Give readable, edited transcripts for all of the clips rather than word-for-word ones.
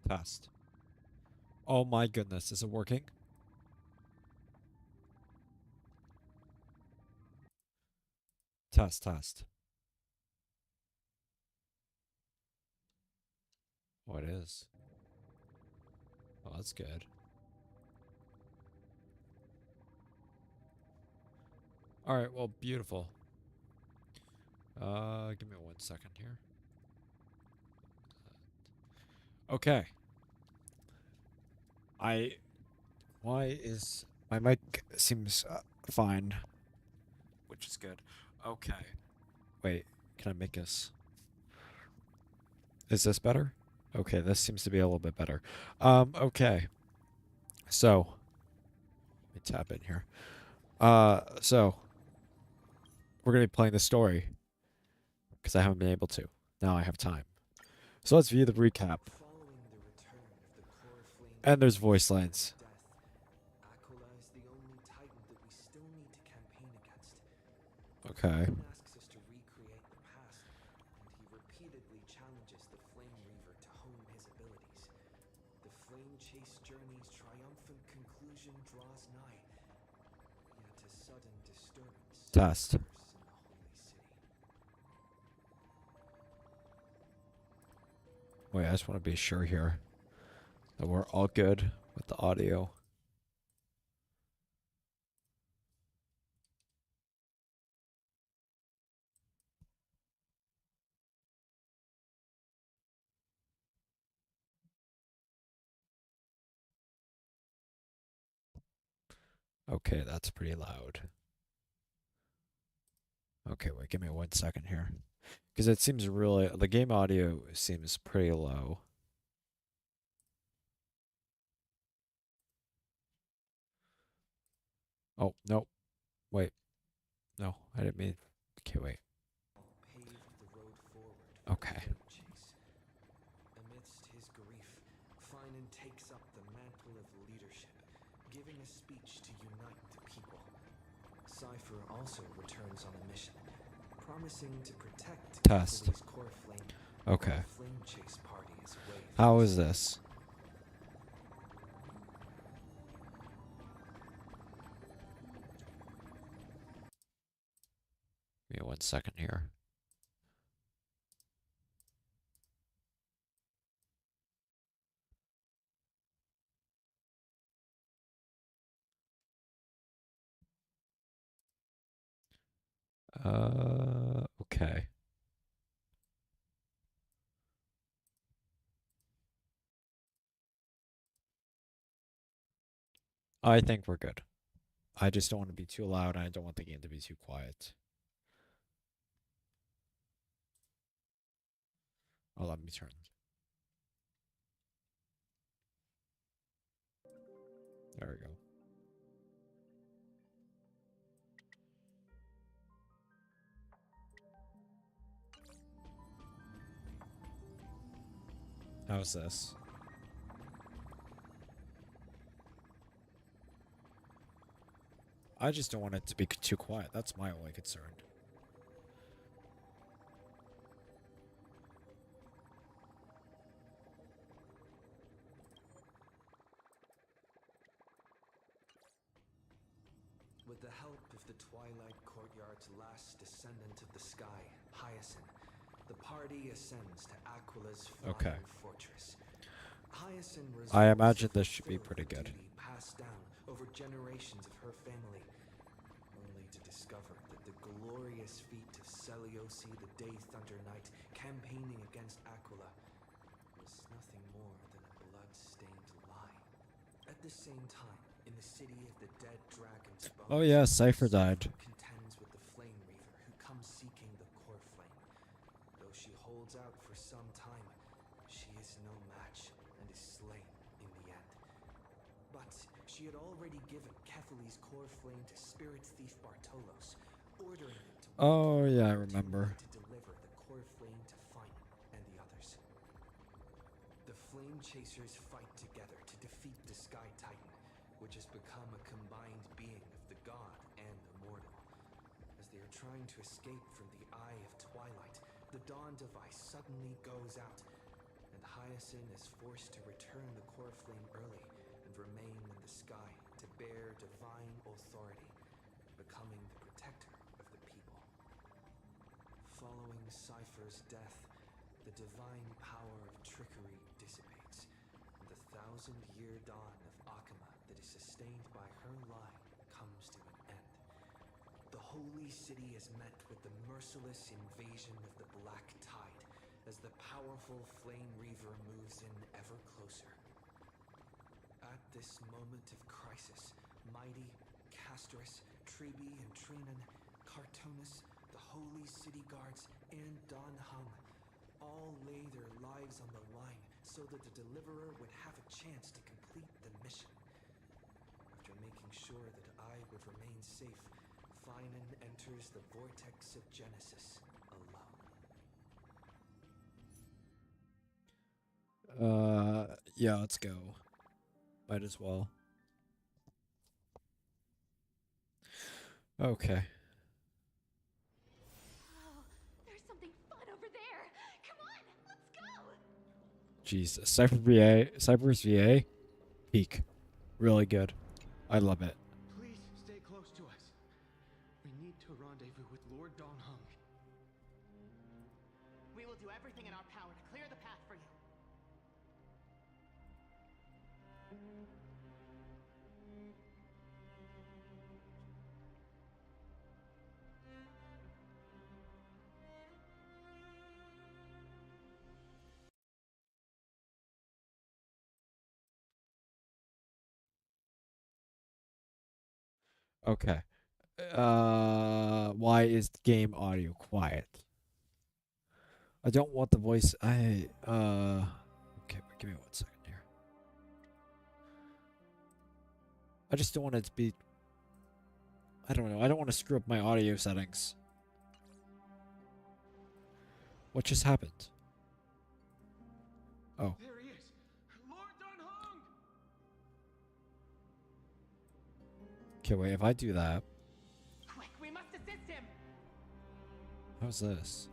Test. Oh my goodness, is it working? Test, test. Oh, it is. Oh, that's good. All right, well, beautiful. Give me 1 second here. Okay. I Why is my mic seems fine, which is good. Okay. Wait, can I make this? Is this better? Okay, this seems to be a little bit better. Okay. So, let me tap in here. So we're gonna be playing the story because I haven't been able to. Now I have time. So let's view the recap. And there's voice lines. Aquila is the only titan that we still need to campaign against. Okay. He asks us to recreate the past, and he repeatedly challenges the Flame Reaver to hone his abilities. The Flame Chase journey's triumphant conclusion draws nigh, yet a sudden disturbance Test. occurs in the Holy City. Wait, I just want to be sure here that we're all good with the audio. Okay, that's pretty loud. Okay, wait, give me 1 second here. Because it seems really, the game audio seems pretty low. Oh, no, wait. No, I didn't mean. Okay, wait. Paved the road forward for Okay. the Flame Chase. Amidst his grief, Finan takes up the mantle of leadership, giving a speech to unite the people. Cypher also returns on a mission, promising to protect Test. Catholi's core flame Okay. while the Flame Chase party is away from How the is city. this? Give me 1 second here. Okay. I think we're good. I just don't want to be too loud, and I don't want the game to be too quiet. Oh, let me turn. There we go. How's this? I just don't want it to be too quiet. That's my only concern. With the help of the Twilight Courtyard's last descendant of the sky, Hyacinth, the party ascends to Aquila's Okay. flying fortress. Hyacinth I resolves imagine to this should be fulfill pretty the good. duty passed down over generations of her family, only to discover that the glorious feat of Seliosi the Day Thunder Knight campaigning against Aquila was nothing more than a blood-stained lie. At the same time, in the city of the dead dragon's bones, Oh yeah, Cypher died. contends with the Flame Reaver who comes seeking the core flame. Though she holds out for some time, she is no match and is slain in the end. But she had already given Kephaly's core flame to spirit thief Bartolos, ordering him to Oh yeah, I remember. to deliver the core flame to Finan and the others. The Flame Chasers fight together to defeat the Sky Titan, which has become a combined being of the god and the mortal. As they are trying to escape from the Eye of Twilight, the Dawn device suddenly goes out, and Hyacinth is forced to return the core flame early and remain in the sky to bear divine authority, becoming the protector of the people. Following Cypher's death, the divine power of trickery dissipates, and the 1,000-year dawn of Akama that is sustained by her line comes to an end. The holy city is met with the merciless invasion of the Black Tide as the powerful Flame Reaver moves in ever closer. At this moment of crisis, mighty Castris, Tribi and Trinan, Cartonus, the holy city guards, and Don Hung all lay their lives on the line so that the Deliverer would have a chance to complete the mission. After making sure that I would remain safe, Finan enters the vortex of Genesis alone. Yeah, let's go. Might as well. Okay. Oh, there's something fun over there. Come on, let's go. Jeez, Cyber's VA, peak, really good. I love it. Please stay close to us. We need to rendezvous with Lord Don Hung. We will do everything in our power to clear the path for you. Okay. Why is the game audio quiet? I don't want the voice. Okay, give me 1 second here. I just don't want it to be. I don't know. I don't want to screw up my audio settings. What just happened? Oh. There he is! Lord Don Hung! Okay, wait. If I do that, Quick, we must assist him. how's this?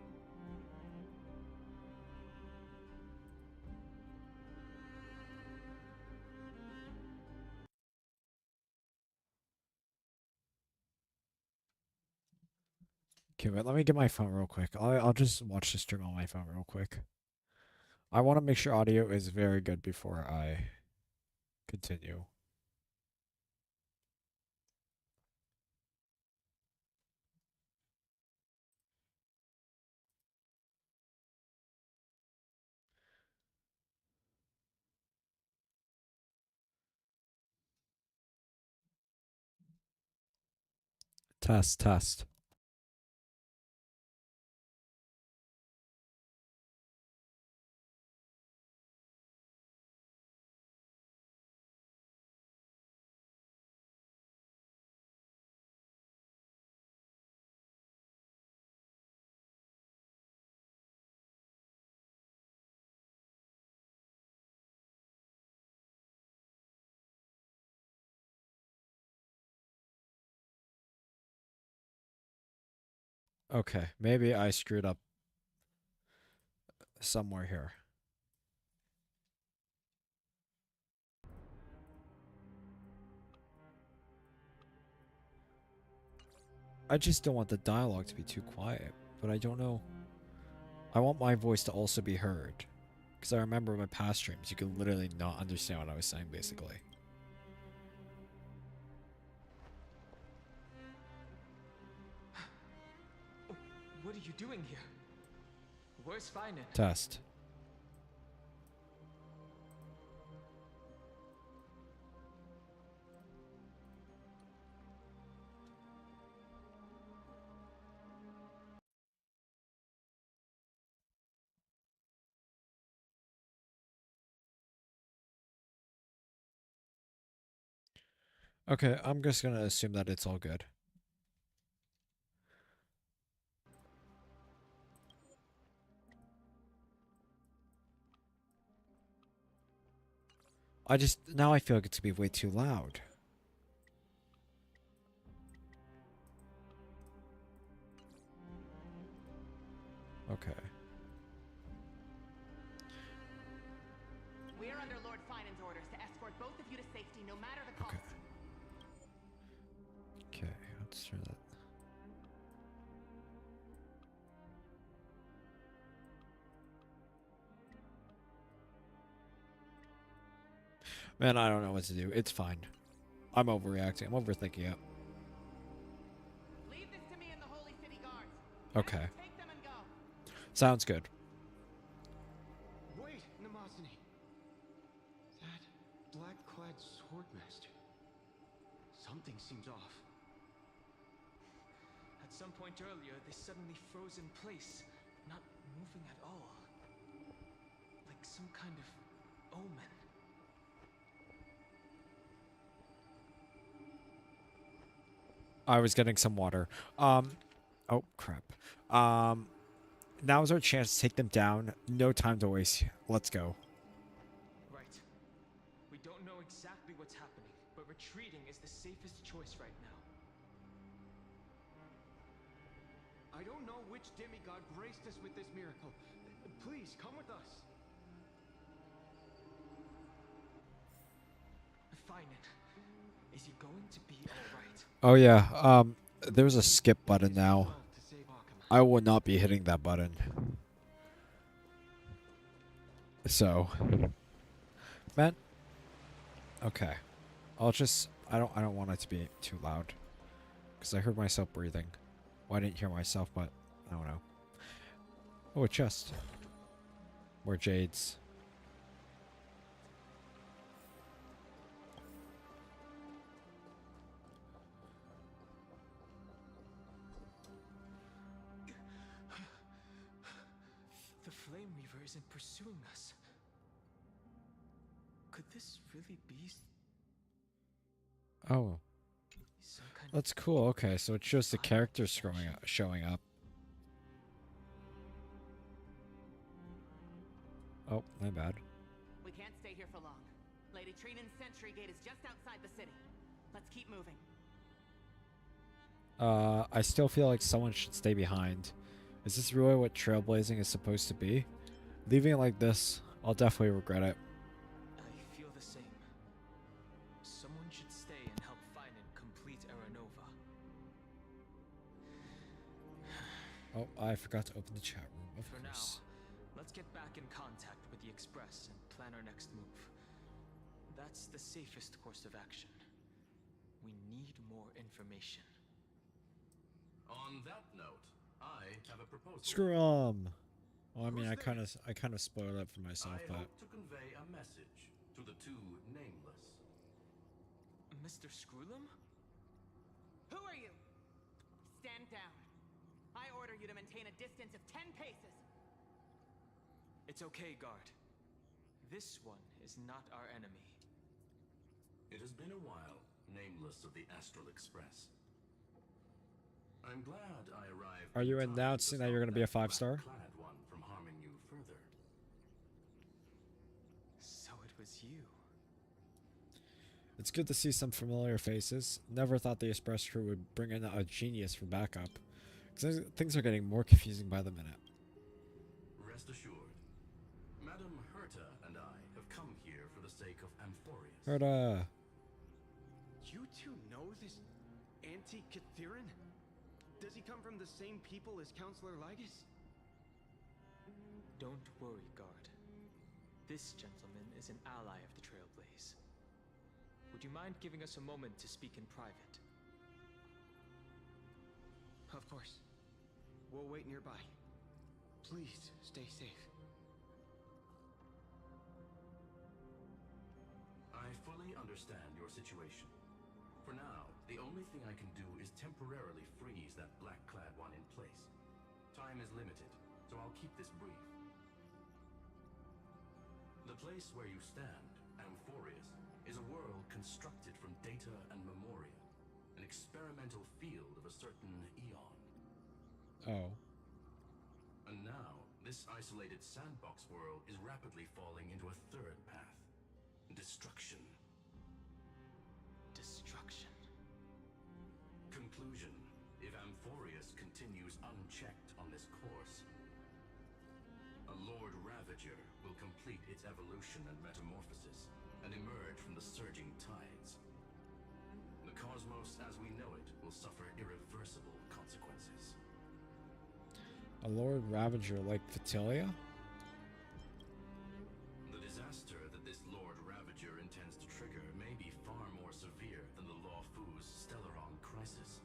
Okay, wait, let me get my phone real quick. I'll just watch the stream on my phone real quick. I want to make sure audio is very good before I continue. Test, test. Okay, maybe I screwed up somewhere here. I just don't want the dialogue to be too quiet, but I don't know. I want my voice to also be heard. Because I remember my past streams, you could literally not understand what I was saying, basically. What are you doing here? Where's Finan? Test. Okay, I'm just gonna assume that it's all good. Now I feel like it's gonna be way too loud. Okay. city, no matter the cost. Okay. Okay, let's turn that. Man, I don't know what to do. It's fine. I'm overreacting. I'm overthinking it. Leave this to me and the Holy City Guards. Okay. Take them and go. Sounds good. Wait, Namazani. That black-clad swordmaster. Something seems off. At some point earlier, they suddenly froze in place, not moving at all. Like some kind of omen. I was getting some water. Oh crap. Now's our chance to take them down. No time to waste. Let's go. Right. We don't know exactly what's happening, but retreating is the safest choice right now. I don't know which demigod graced us with this miracle. Please, come with us. Finan, is he going to be alright? Oh yeah. There's a skip button now. Well, to save Akama. I will not be hitting that button. So, man. Okay. I don't want it to be too loud, because I heard myself breathing. Well, I didn't hear myself, but I don't know. Oh, a chest. More jades. The Flame Reaver isn't pursuing us. Could this really be Oh, some kind of... that's cool. Okay, so it shows the characters showing up. Oh, my bad. We can't stay here for long. Lady Trinan's sentry gate is just outside the city. Let's keep moving. I still feel like someone should stay behind. Is this really what trailblazing is supposed to be? Leaving it like this, I'll definitely regret it. I feel the same. Someone should stay and help Finan complete Aranova. Oh, I forgot to open the chat room, of For course. now, let's get back in contact with the Express and plan our next move. That's the safest course of action. We need more information. On that note, I have a proposal. Screw 'em. Well, I mean, Who's I kind of spoiled it for myself, I but hope to convey a message to the two nameless. Mr. Screwlum? Who are you? Stand down. I order you to maintain a distance of 10 paces. It's okay, guard. This one is not our enemy. It has been a while, nameless of the Astral Express. I'm glad I arrived. Are you in time announcing to that you're stop gonna be a that 5-star? black-clad one from harming you further. So it was you. it's good to see some familiar faces. Never thought the Express crew would bring in a genius for backup. 'Cause things are getting more confusing by the minute. Rest assured, Madam Herta and I have come here for the sake of Amphorius. Herta. You two know this anti-Catharin? Does he come from the same people as Counselor Lygus? Don't worry, guard. This gentleman is an ally of the Trailblaze. Would you mind giving us a moment to speak in private? Of course. We'll wait nearby. Please, stay safe. I fully understand your situation. For now, the only thing I can do is temporarily freeze that black-clad one in place. Time is limited, so I'll keep this brief. The place where you stand, Amphorius, is a world constructed from data and memoria, an experimental field of a certain eon. Oh. And now, this isolated sandbox world is rapidly falling into a third path. Destruction. Destruction. Conclusion. If Amphorius continues unchecked on this course, a Lord Ravager will complete its evolution and metamorphosis and emerge from the surging tides. The cosmos as we know it will suffer irreversible consequences. A Lord Ravager like Vitilia? The disaster that this Lord Ravager intends to trigger may be far more severe than the Lawfu's Stellaron crisis,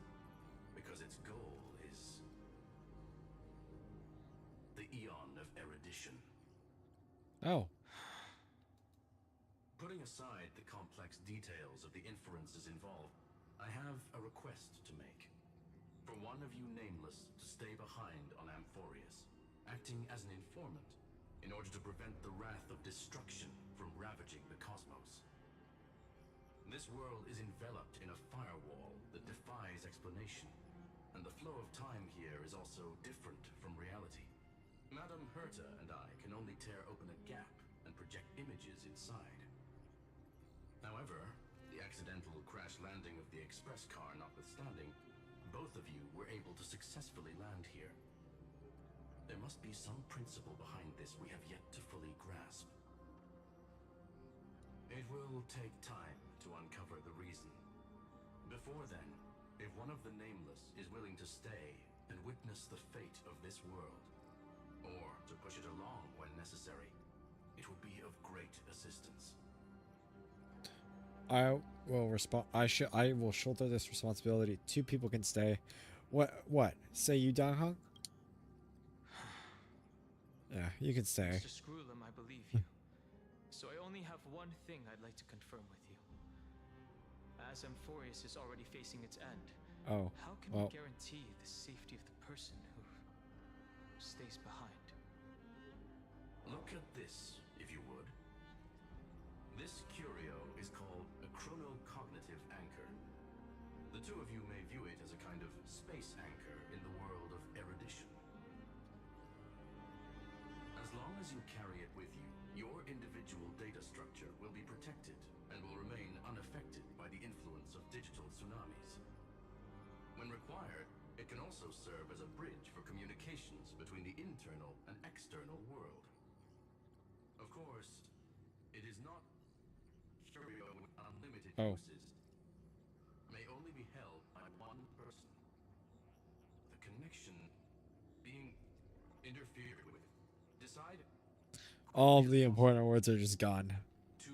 because its goal is the Eon of Erudition. Oh. Putting aside the complex details of the inferences involved, I have a request to make. For one of you nameless to stay behind on Amphorius, acting as an informant, in order to prevent the wrath of destruction from ravaging the cosmos. This world is enveloped in a firewall that defies explanation, and the flow of time here is also different from reality. Madame Herta and I can only tear open a gap and project images inside. However, the accidental crash landing of the express car notwithstanding, both of you were able to successfully land here. There must be some principle behind this we have yet to fully grasp. It will take time to uncover the reason. Before then, if one of the nameless is willing to stay and witness the fate of this world, or to push it along when necessary, it would be of great assistance. I will respond. I will shoulder this responsibility. 2 people can stay. What? Say you, Dong Hong? Yeah, you can stay. Mr. Screwlum, I believe you. So I only have one thing I'd like to confirm with you. As Amphorius is already facing its end, Oh, how can well. we guarantee the safety of the person who stays behind? Look at this, if you would. This curio is called a chronocognitive anchor. The 2 of you may view it as a kind of space anchor in the world of erudition. As long as you carry it with you, your individual data structure will be protected and will remain unaffected by the influence of digital tsunamis. When required, it can also serve as a bridge for communications between the internal and external world. Of course, it is not curio with unlimited Oh. uses. May only be held by one person. The connection being interfered with. Decide. All of the important words are just gone. 2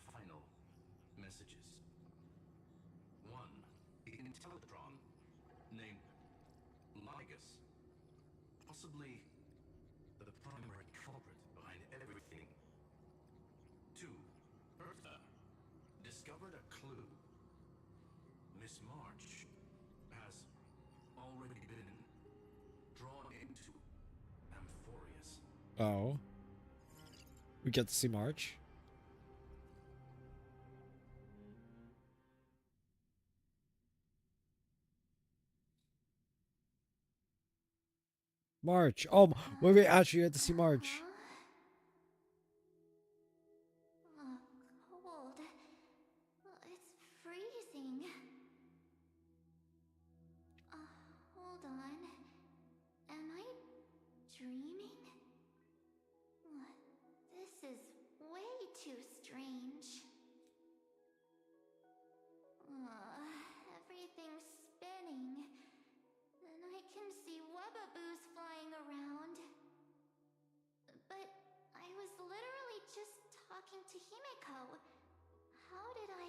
final messages. 1. The Intellitron named Ligus, possibly the primary culprit behind everything. 2. Herta discovered a clue. Miss March has already been drawn into Amphorius. Oh. We get to see March. March. Oh, wait, actually, you had to see March. Cold. It's freezing. Hold on. Am I dreaming? This is way too strange. Everything's spinning. And I can see webbaboos flying around. But I was literally just talking to Himeko. How did I...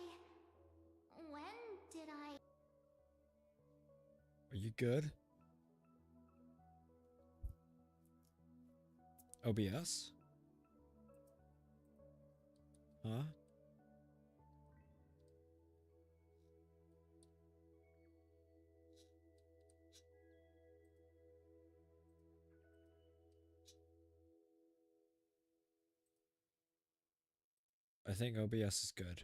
When did I... Are you good? OBS? Huh? I think OBS is good.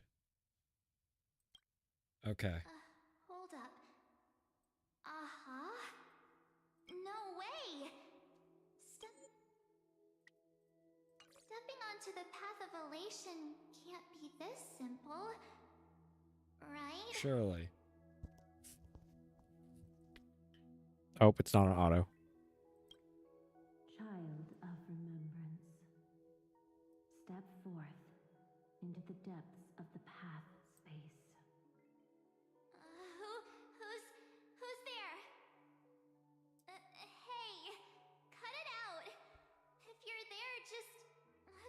Okay. hold up. No way! Stepping onto the path of elation can't be this simple. Right? Surely. Oh, it's not an auto. Child of depths of the path space. Who's there? Hey, cut it out. If you're there, just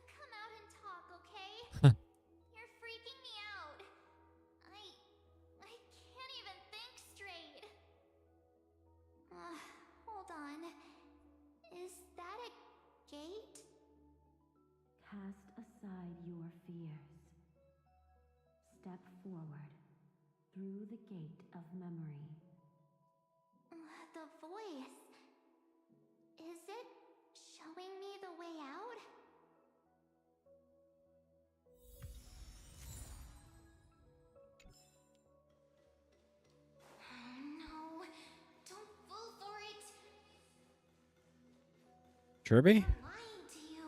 come out and talk, okay? You're freaking me out. I can't even think straight. Hold on. Is that a gate? Cast aside your fears. Step forward through the gate of memory. The voice. Is it showing me the way out? No, don't fall for it. Kirby? I'm lying to you.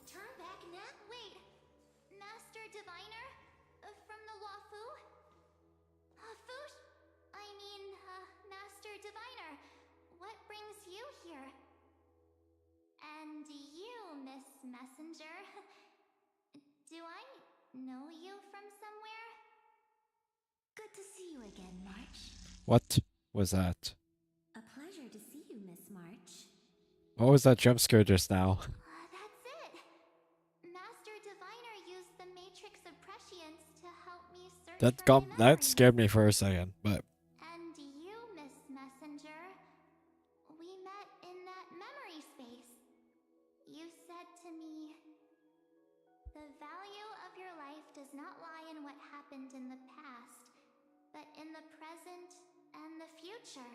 Turn back now. Wait, Master Diviner? From the Wafu? Master Diviner, what brings you here? And you, Miss Messenger. Do I know you from somewhere? Good to see you again, March. What was that? A pleasure to see you, Miss March. What was that jump scare just now? That's it. Master Diviner used the Matrix of Prescience to help me search for my That memories. scared me for a second, but And you, Miss Messenger, we met in that memory space. You said to me, the value of your life does not lie in what happened in the past, but in the present and the future.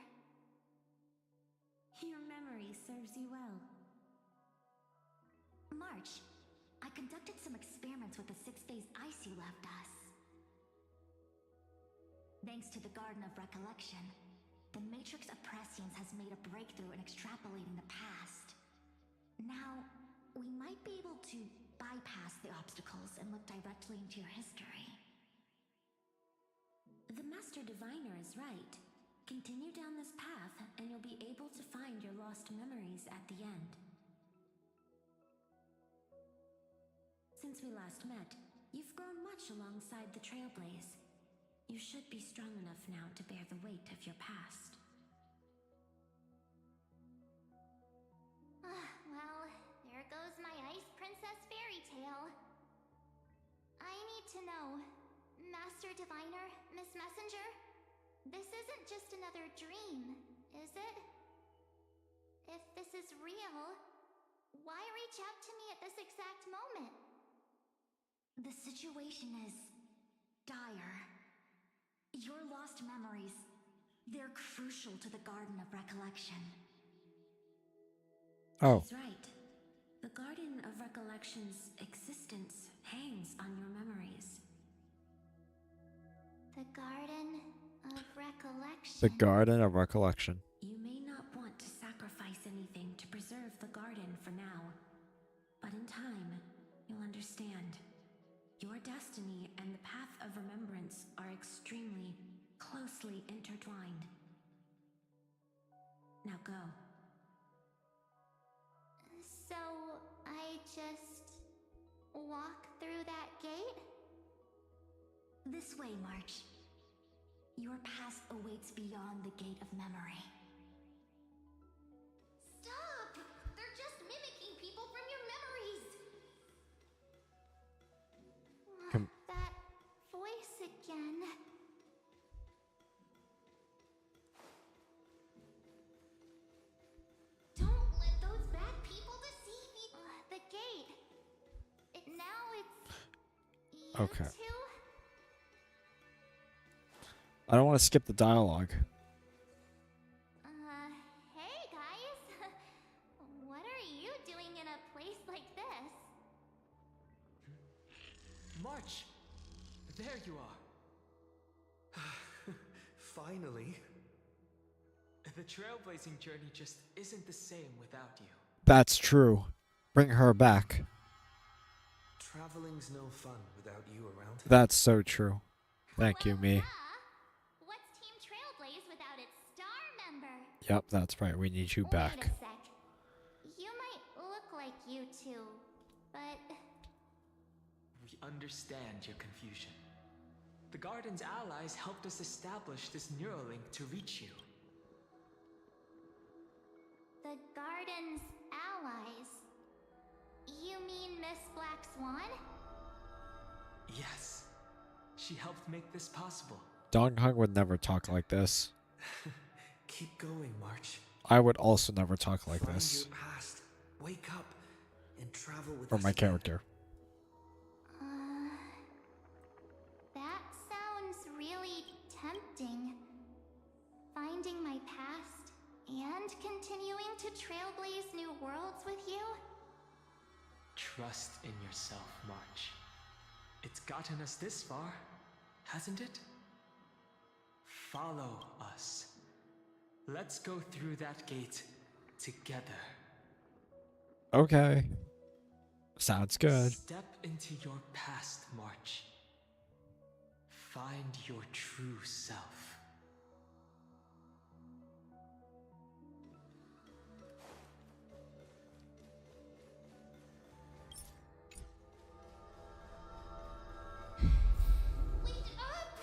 Your memory serves you well. March, I conducted some experiments with the 6-phase ice you left us. Thanks to the Garden of Recollection, the Matrix of Prescience has made a breakthrough in extrapolating the past. Now, we might be able to bypass the obstacles and look directly into your history. The Master Diviner is right. Continue down this path, and you'll be able to find your lost memories at the end. Since we last met, you've grown much alongside the Trailblaze. You should be strong enough now to bear the weight of your past. Well, there goes my Ice Princess fairy tale. I need to know, Master Diviner, Miss Messenger, this isn't just another dream, is it? If this is real, why reach out to me at this exact moment? The situation is dire. Your lost memories, they're crucial to the Garden of Recollection. oh, She's right. The Garden of Recollection's existence hangs on your memories. The Garden of Recollection. the Garden of Recollection. You may not want to sacrifice anything to preserve the garden for now, but in time, you'll understand. Your destiny and the path of remembrance are extremely, closely intertwined. Now go. So, I just walk through that gate? This way, March. Your past awaits beyond the Gate of Memory. Stop! They're just mimicking people from your memories! Come- That voice again. Don't let those bad people deceive you. The gate. Now it's you Okay. two? I don't want to skip the dialogue. Hey guys. What are you doing in a place like this? March! There you are. Finally. The trailblazing journey just isn't the same without you. That's true. Bring her back. Traveling's no fun without you around. That's so true. Thank you, Well, me. duh. What's Team Trailblaze without its star member? Yep, that's right. We need you Wait back. a sec. You might look like you two, but understand your confusion. The Garden's allies helped us establish this neural link to reach you. The Garden's allies? You mean Miss Black Swan? Yes. She helped make this possible. Dong Hung would never talk like this. Keep going, March. I would also never talk like Find this. your past. Wake up and travel with For us my again. character. That sounds really tempting. Finding my past and continuing to trailblaze new worlds with you? Trust in yourself, March. It's gotten us this far, hasn't it? Follow us. Let's go through that gate together. Okay. Sounds good. Step into your past, March. Find your true self. Wait up!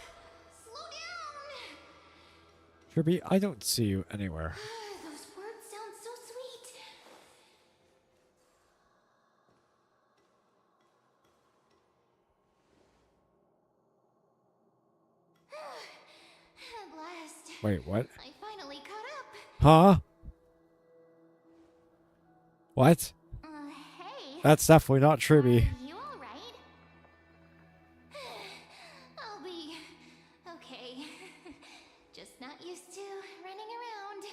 Slow down! Kirby, I don't see you anywhere. Those words sound so sweet. At last. Wait, what? I finally caught up. Huh? What? Hey. That's definitely not Kirby. Are you alright? I'll be okay. Just not used to running around.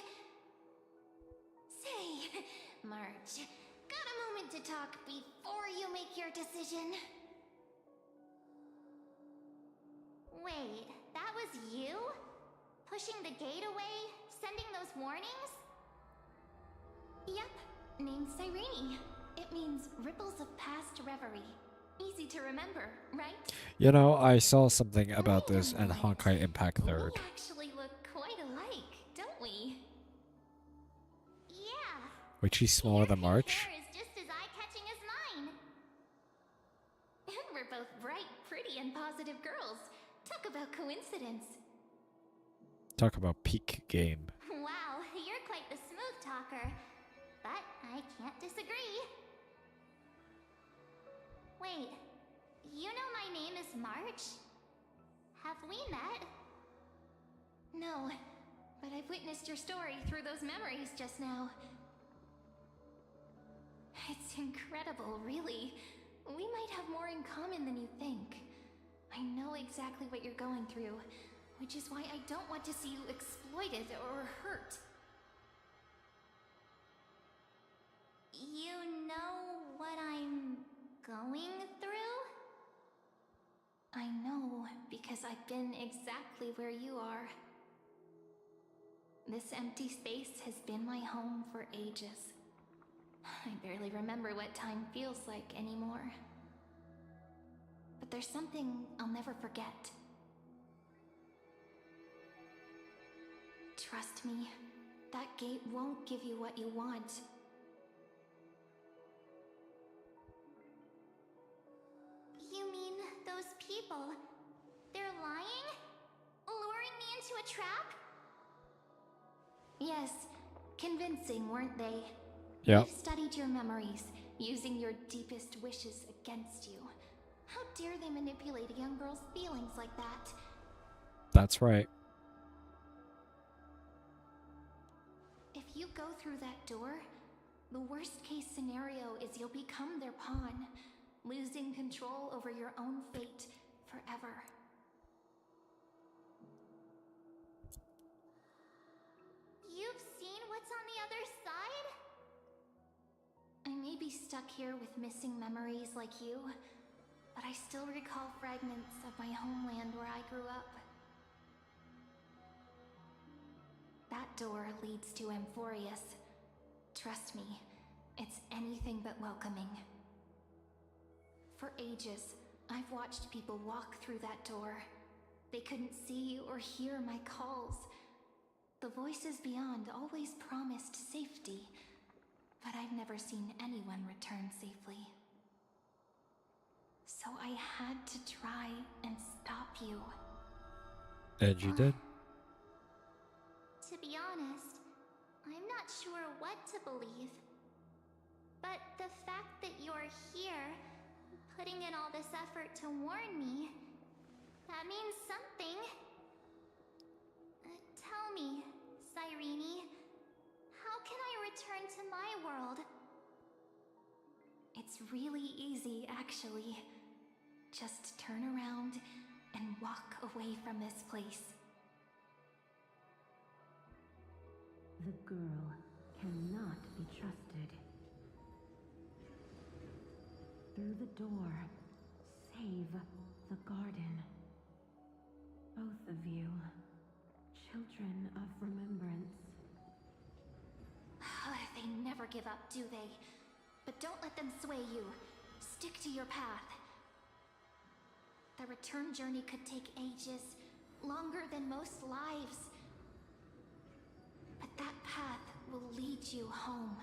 Say, March, got a moment to talk before you make your decision? Wait, that was you? Pushing the gate away? Sending those warnings? Yep, named Cyrene. It means ripples of past reverie. Easy to remember, right? You know, I saw something about this in Honkai Impact 3rd. We actually look quite alike, don't we? Yeah. Wait, she's smaller than Your March? hair is just as eye-catching as mine. And we're both bright, pretty, and positive girls. Talk about coincidence. Talk about peak game. Wow, you're quite the smooth talker. But I can't disagree. Wait, you know my name is March? Have we met? No, but I've witnessed your story through those memories just now. It's incredible, really. We might have more in common than you think. I know exactly what you're going through, which is why I don't want to see you exploited or hurt. You know what I'm going through? I know, because I've been exactly where you are. This empty space has been my home for ages. I barely remember what time feels like anymore. But there's something I'll never forget. Trust me, that gate won't give you what you want. You mean those people? They're lying? Luring me into a trap? Yes, convincing, weren't they? Yep. They've studied your memories, using your deepest wishes against you. How dare they manipulate a young girl's feelings like that? That's right. If you go through that door, the worst case scenario is you'll become their pawn, losing control over your own fate forever. You've seen what's on the other side? I may be stuck here with missing memories like you, but I still recall fragments of my homeland where I grew up. That door leads to Amphorius. Trust me, it's anything but welcoming. For ages, I've watched people walk through that door. They couldn't see or hear my calls. The voices beyond always promised safety, but I've never seen anyone return safely. So I had to try and stop you. And you did. To be honest, I'm not sure what to believe. But the fact that you're here, putting in all this effort to warn me, that means something. Tell me, Cyrene, how can I return to my world? It's really easy, actually. Just turn around and walk away from this place. The girl cannot be trusted. Through the door, save the garden. Both of you, children of remembrance. They never give up, do they? But don't let them sway you. Stick to your path. The return journey could take ages, longer than most lives. But that path will lead you home.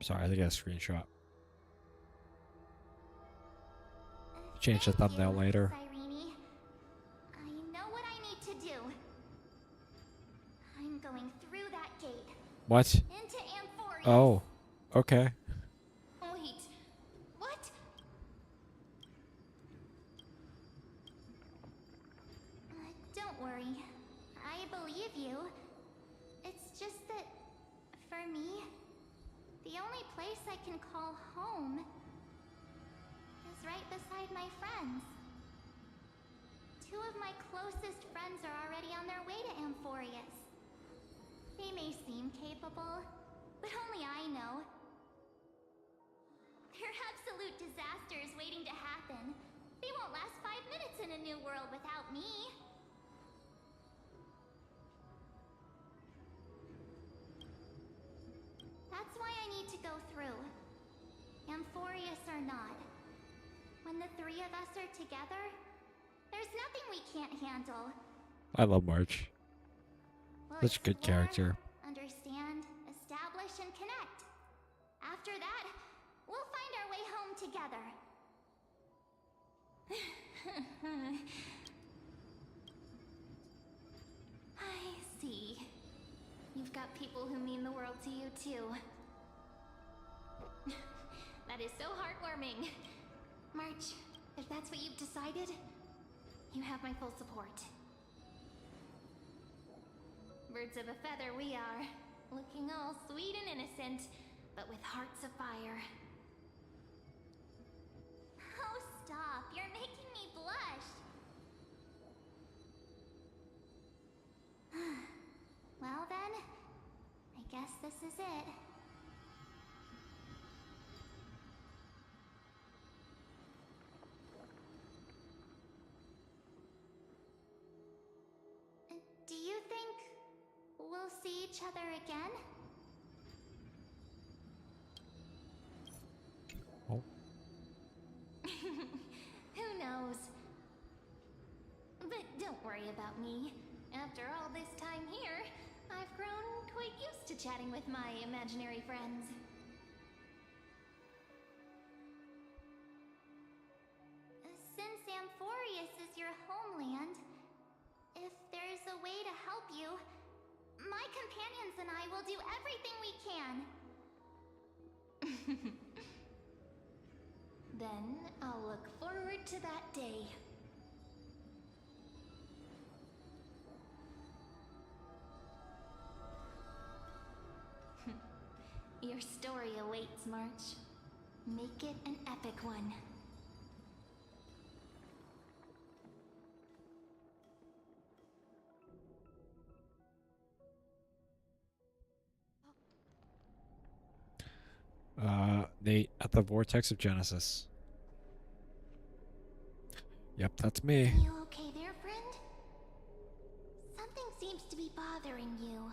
Sorry, I think I got a screenshot. Change the thumbnail later. Cyrene. I know what I need to do. I'm going through that gate. What? Into Amphorius. Oh, okay. Wait, what? Don't worry. I believe you. It's just that, for me, the only place I can call home is right beside my friends. Two of my closest friends are already on their way to Amphorius. They may seem capable, but only I know. They're absolute disasters waiting to happen. They won't last 5 minutes in a new world without me. That's why I need to go through. Amphorius or not. When the three of us are together, there's nothing we can't handle. I love March. We'll Such a good explore, character. understand, establish, and connect. After that, we'll find our way home together. I see. You've got people who mean the world to you, too. That is so heartwarming. March, if that's what you've decided, you have my full support. Birds of a feather we are, looking all sweet and innocent, but with hearts of fire. Oh, stop. You're making me blush. Well then, I guess this is it. Do you think we'll see each other again? Oh. Who knows? But don't worry about me. After all this time here, I've grown quite used to chatting with my imaginary friends. Since Amphorius is your homeland, if there's a way to help you, my companions and I will do everything we can. Then I'll look forward to that day. Your story awaits, March. Make it an epic one. Nate at the Vortex of Genesis. Yep, that's me. You okay there, friend? Something seems to be bothering you.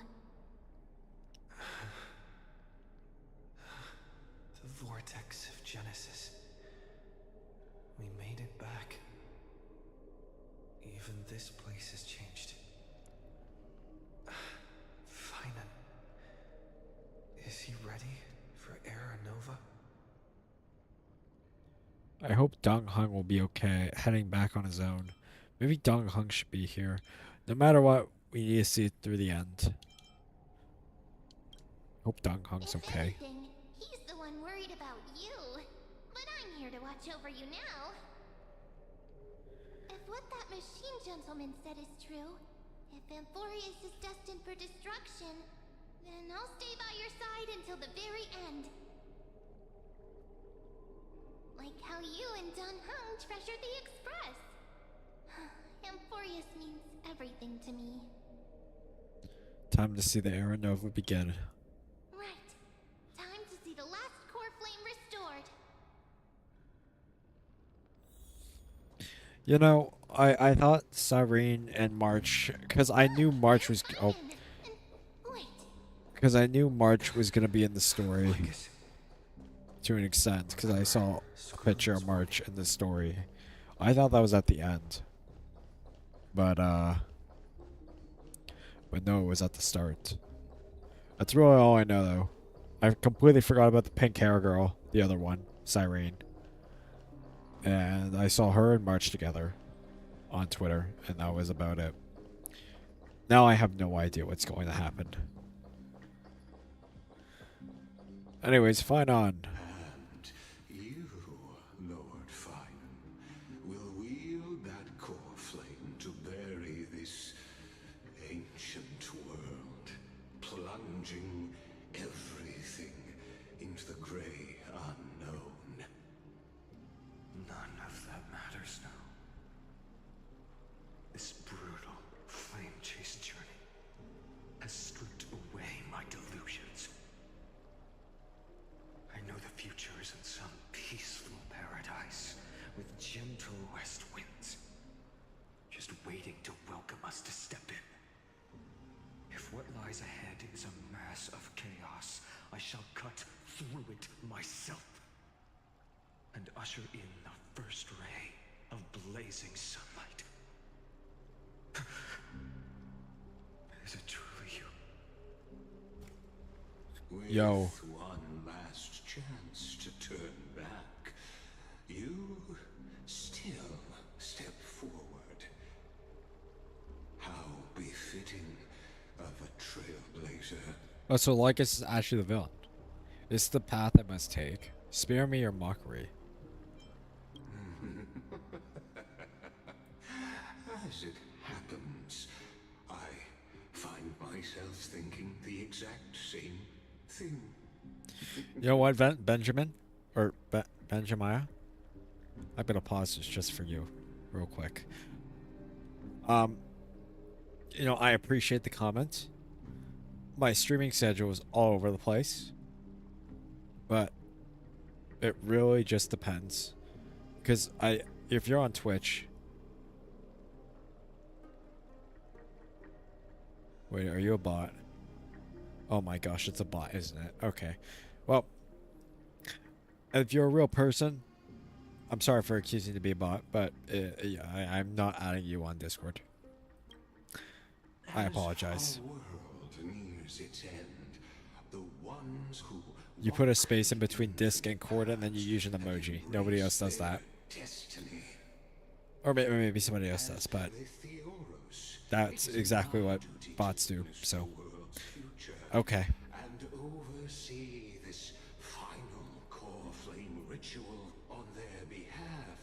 The Vortex of Genesis. We made it back. Even this place has changed. Finan. Is he ready for Era Nova? I hope Dong Hung will be okay heading back on his own. Maybe Dong Hung should be here. No matter what, we need to see it through the end. Hope Dong Hung's If okay. anything, he's the one worried about you. But I'm here to watch over you now. If what that machine gentleman said is true, if Amphorius is destined for destruction, then I'll stay by your side until the very end. Like how you and Dong Hung treasured the Express. Amphorius means everything to me. Time to see the Era Nova begin. Right. Time to see the last core flame restored. You know, I thought Cyrene and March, because I knew March was Wait. because I knew March was gonna be in the story to an extent, because I saw a picture of March in the story. I thought that was at the end, but no, it was at the start. That's really all I know, though. I completely forgot about the pink hair girl, the other one, Cyrene. And I saw her and March together on Twitter, and that was about it. Now I have no idea what's going to happen. Anyways, fine on. And you, Lord Finan, will wield that core flame to bury this ancient world, plunging everything into the gray unknown. None of that matters now. This brutal, flame-chased journey has stripped away my delusions. I know the future is in some peaceful paradise with gentle west winds, just waiting to welcome us to step in. If what lies ahead is a mass of chaos, I shall cut through it myself and usher in the first ray of blazing sunlight. Is it truly you? With Yo. one last chance to turn back, you still step forward. How befitting of a trailblazer. Oh, so Lycus is actually the villain. This is the path I must take. Spare me your mockery. As it happens, I find myself thinking the exact same thing. You know what, Benjamin? Or Benjamiah? I'm gonna pause this just for you, real quick. You know, I appreciate the comment. My streaming schedule is all over the place. But it really just depends. Because if you're on Twitch... Wait, are you a bot? Oh my gosh, it's a bot, isn't it? Okay. Well, if you're a real person, I'm sorry for accusing you to be a bot, but yeah, I'm not adding you on Discord. I apologize. As our world nears its end, the ones who You put a space in between disc and chord, and then you use an emoji. Nobody else does that. destiny. Or maybe somebody else does, but that's exactly what bots do, so... Okay. And oversee this final core flame ritual on their behalf.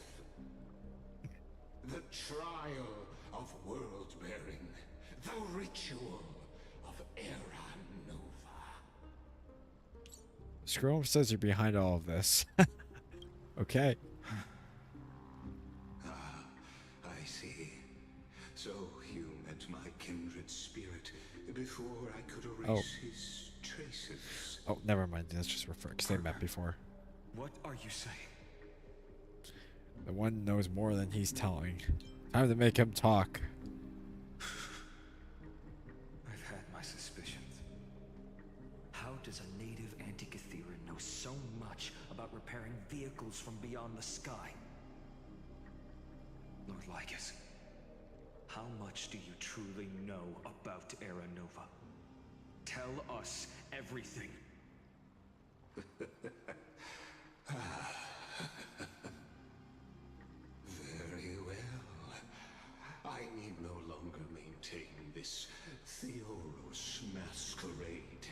The trial of world bearing. The ritual of Era Nova. Scroll says you're behind all of this. Okay. I see. So you met my kindred spirit before I could erase his traces. Oh, never mind. Let's just refer, because they met before. What are you saying? The one knows more than he's telling. Time to make him talk. I've had my suspicions. How does a native Antikytheran know so much about repairing vehicles from beyond the sky? Lord Lycus, How much do you truly know about Era Nova? Tell us everything. Very well. I need no longer maintain this Theoros masquerade.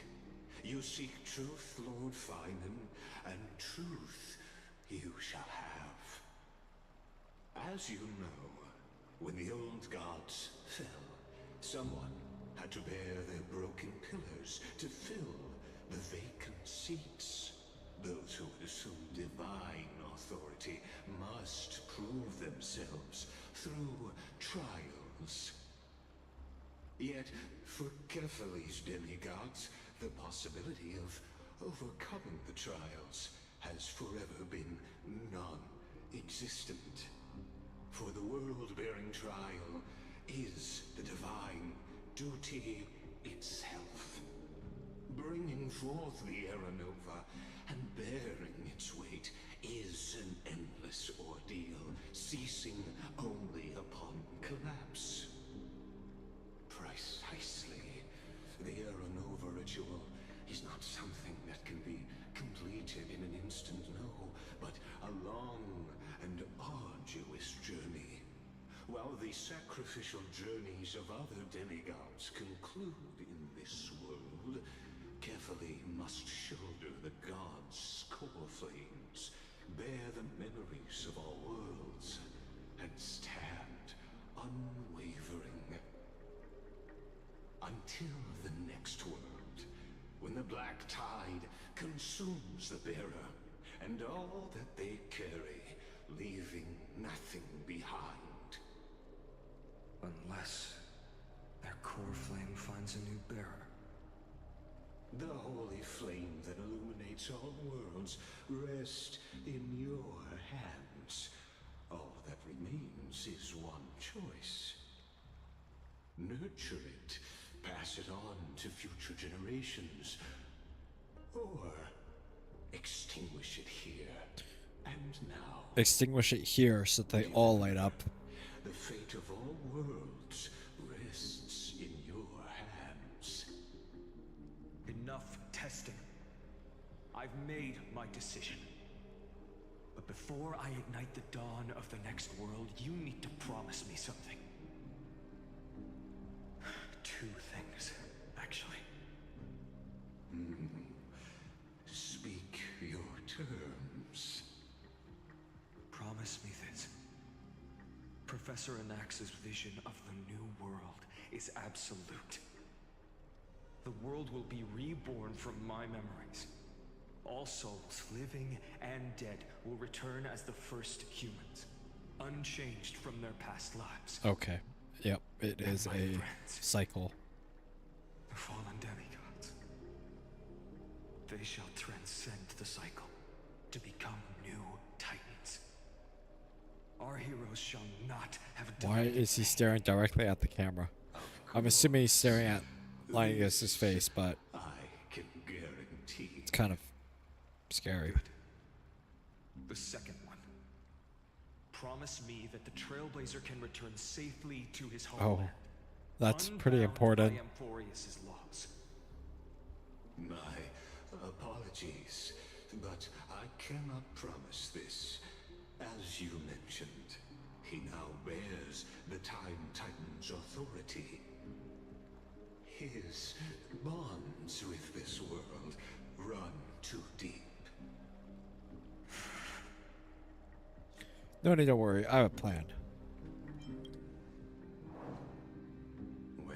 You seek truth, Lord Finan, and truth you shall have. As you know, when the old gods fell, someone had to bear their broken pillars to fill the vacant seats. Those who would assume divine authority must prove themselves through trials. Yet, for Kefali's demigods, the possibility of overcoming the trials has forever been non-existent. For the world-bearing trial is the divine duty itself. Bringing forth the Era Nova and bearing its weight is an endless ordeal, ceasing only upon collapse. Precisely. The Era Nova ritual is not something that can be completed in an instant, no, but a long and arduous journey. While the sacrificial journeys of other demigods conclude in this world, Kefali must shoulder the gods' core flames, bear the memories of all worlds, and stand unwavering. Until the next world, when the black tide consumes the bearer, and all that they carry, leaving nothing behind. Unless their core flame finds a new bearer. The holy flame that illuminates all worlds rests in your hands. All that remains is one choice. Nurture it, pass it on to future generations, or extinguish it here and now. Extinguish it here so that they all light up. The fate of all worlds rests in your hands. Enough testing. I've made my decision. But before I ignite the dawn of the next world, you need to promise me something. Two things, actually. Speak your terms. Promise me this. Professor Anax's vision of the new world is absolute. The world will be reborn from my memories. All souls, living and dead, will return as the first humans, unchanged from their past lives. Okay. Yep, it is a cycle. The fallen demigods. They shall transcend the cycle to become new titans. Our heroes shall not have a Why is he staring directly at the camera? I'm assuming he's staring at Linus's face, but I can guarantee it's kind of scary. Good. The second one. Promise me that the Trailblazer can return safely to his homeland. That's pretty important. By Amphorius's laws. My apologies, but I cannot promise this. As you mentioned, he now bears the Time Titan's authority. His bonds with this world run too deep. No need to worry. I have a plan. Well,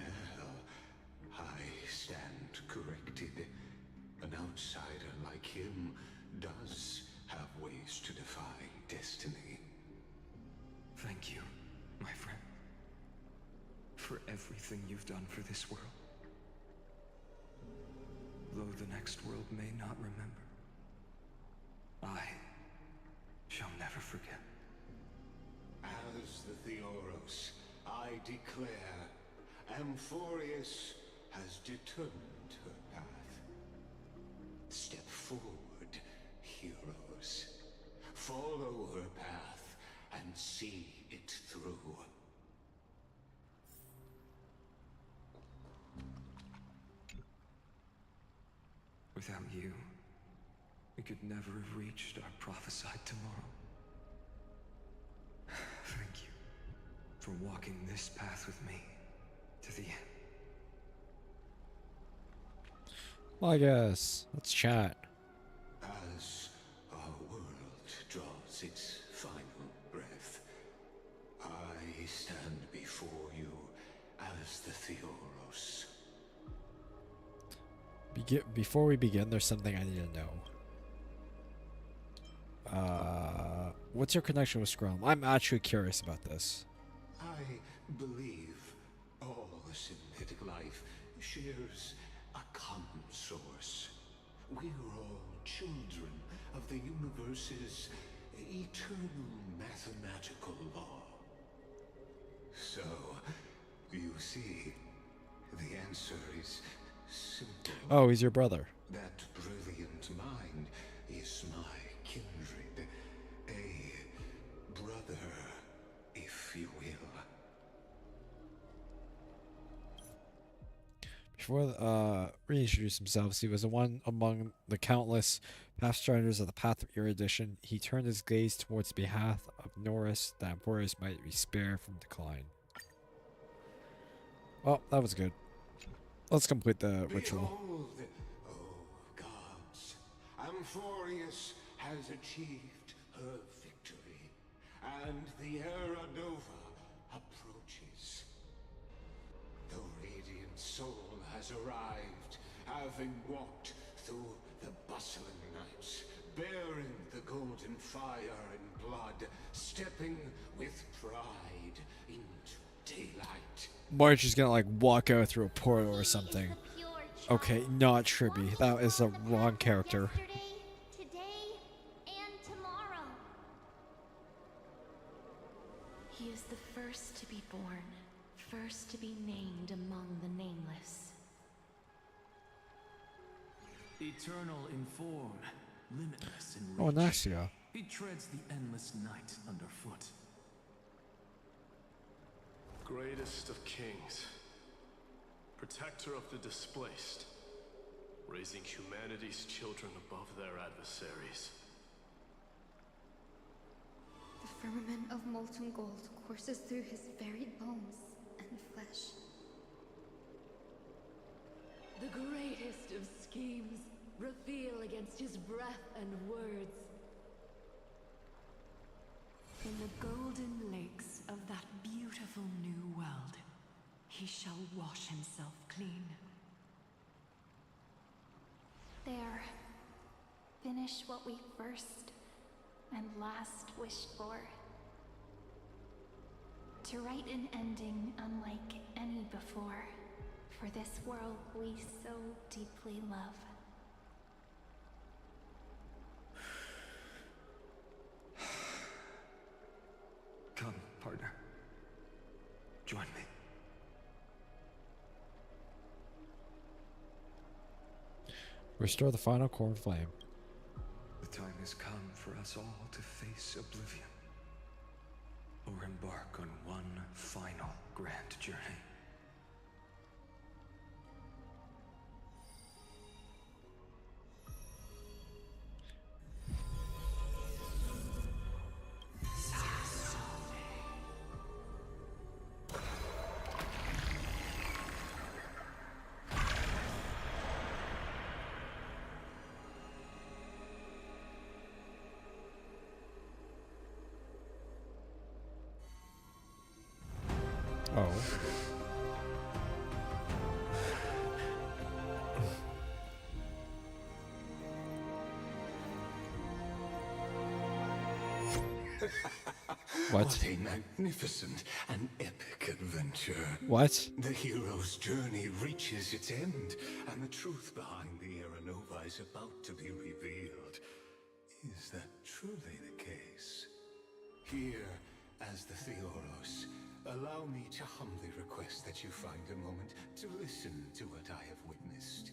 I stand corrected. An outsider like him does have ways to defy destiny. Thank you, my friend, for everything you've done for this world. Though the next world may not remember, I shall never forget. As the Theoros, I declare, Amphorius has determined her path. Step forward, heroes. Follow her path and see it through. Without you, we could never have reached our prophesied tomorrow. Thank you for walking this path with me to the end. Well, I guess let's chat. As our world draws its final breath, I stand before you as the Theoros. Before we begin, there's something I need to know. What's your connection with Scrum? I'm actually curious about this. I believe all synthetic life shares a common source. We're all children of the universe's eternal mathematical law. So, you see, the answer is simple. Oh, he's your brother. That brilliant mind is my kindred, a brother, if you will. Before reintroduced himself, he was the one among the countless pathfinders of the Path of Erudition. He turned his gaze towards the behalf of Norris, that Amphorius might be spared from decline. Well, that was good. Let's complete the ritual. Behold, oh gods, Amphorius has achieved her victory, and the Era Nova approaches. The radiant soul has arrived, having walked through the bustling nights, bearing the golden fire and blood, stepping with pride into daylight. Marge is gonna like walk out through a portal or something. Okay, not Tribby. That is the wrong character. Yesterday, today, and tomorrow. He is the first to be born, first to be named among the nameless. Eternal in form, limitless in reach. Oh, Naxia. He treads the endless night underfoot. Greatest of kings, protector of the displaced, raising humanity's children above their adversaries. The firmament of molten gold courses through his very bones and flesh. The greatest of schemes reveal against his breath and words. In the golden lakes of that beautiful new world, he shall wash himself clean. There. Finish what we first and last wished for. To write an ending unlike any before, for this world we so deeply love. Come, partner. Join me. Restore the final core flame. The time has come for us all to face oblivion, or embark on one final grand journey. Oh. What a magnificent and epic adventure. What? The hero's journey reaches its end, and the truth behind the Era Nova is about to be revealed. Is that truly the case? Here, as the Theoros, allow me to humbly request that you find a moment to listen to what I have witnessed.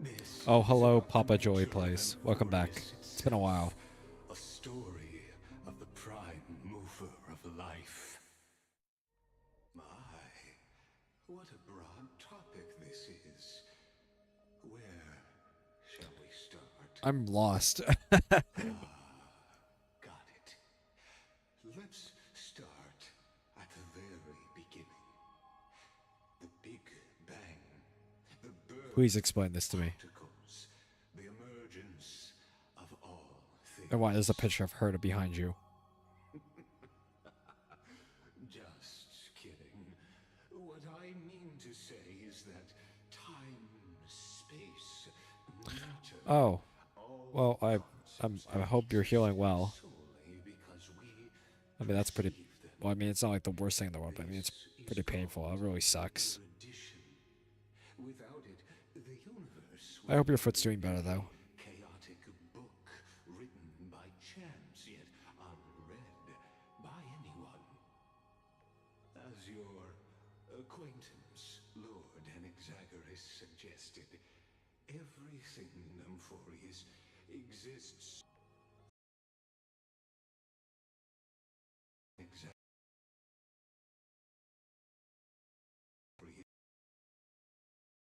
This Oh, hello, Papa Joey Plays. Welcome back. It's been a while. a story of the prime mover of life. My, what a broad topic this is. Where shall we I'm lost. Got it. Let's start at the very beginning. The Big Bang. The birth Please explain this to me. particles. The emergence of all things. And why there's a picture of her behind you? Just kidding. What I mean to say is that time, space, matter. Oh, well, I hope you're healing well. Solely because we I mean, that's pretty. perceive them. Well, I mean, it's not like the worst thing in the world, but I mean, it's pretty painful. It really sucks. Erudition. Without it, the universe I hope your would foot's be doing better, though. a chaotic book written by chance yet unread by anyone. As your acquaintance, Lord Anaxagoras, suggested, everything in Amphorius exists exactly.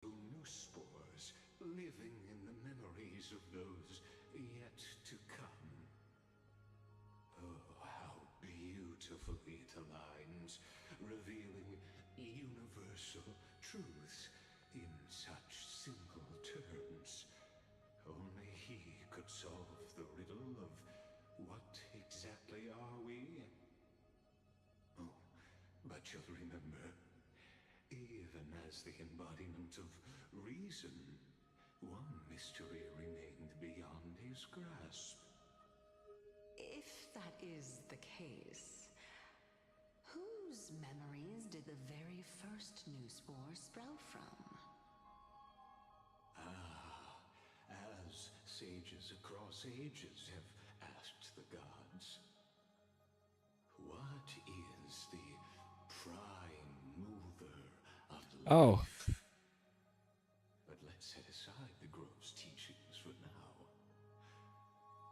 New spores living in the memories of those yet to come. Oh, how beautifully it aligns, revealing universal truths in such simple terms. Only he could solve the riddle of what exactly are we? Oh, but you'll remember, even as the embodiment of reason, one mystery remained beyond his grasp. If that is the case, whose memories did the very first new spore sprout from? As sages across ages have asked the gods, what is the prime mover of life? Oh. But let's set aside the grove's teachings for now.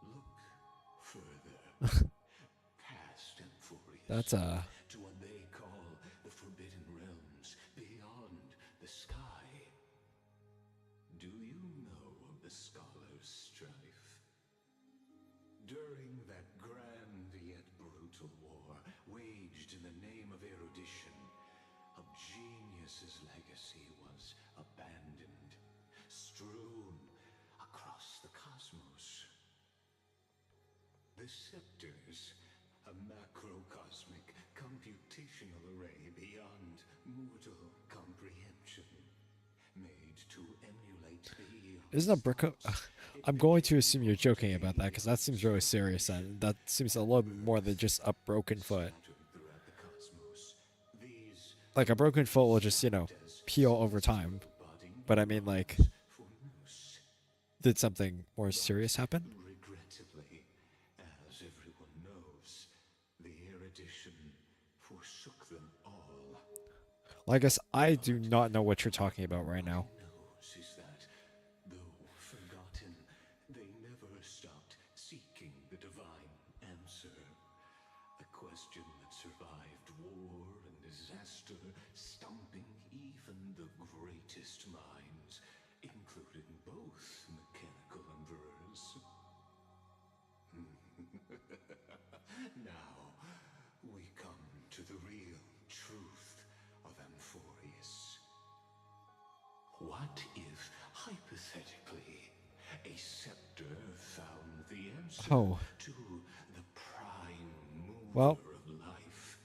Look further, past Amphorius, That's to what they call the Forbidden Realms beyond the sky. Do you know of the Scholar's Strife? During that grand yet brutal war, waged in the name of erudition, a genius's legacy was abandoned, strewn across the cosmos. The scepters, a macrocosmic computational array beyond mortal comprehension, made to emulate the eons. isn't a brick. I'm going to assume you're joking about that because that seems really serious, and that seems a little bit more than just a broken foot. Like a broken foot will just, heal over time. But I mean, like, did something more serious happen? Regrettably, as everyone knows, the erudition forsook them all. Well, I guess I do not know what you're talking about right now. Knows is that, though forgotten, they never stopped seeking the divine answer. A question that survived war and disaster, stumping even the greatest minds, including both mechanical emperors. Now, we come to the real truth of Amphorius. What if, hypothetically, a scepter found the answer to the prime mover of life?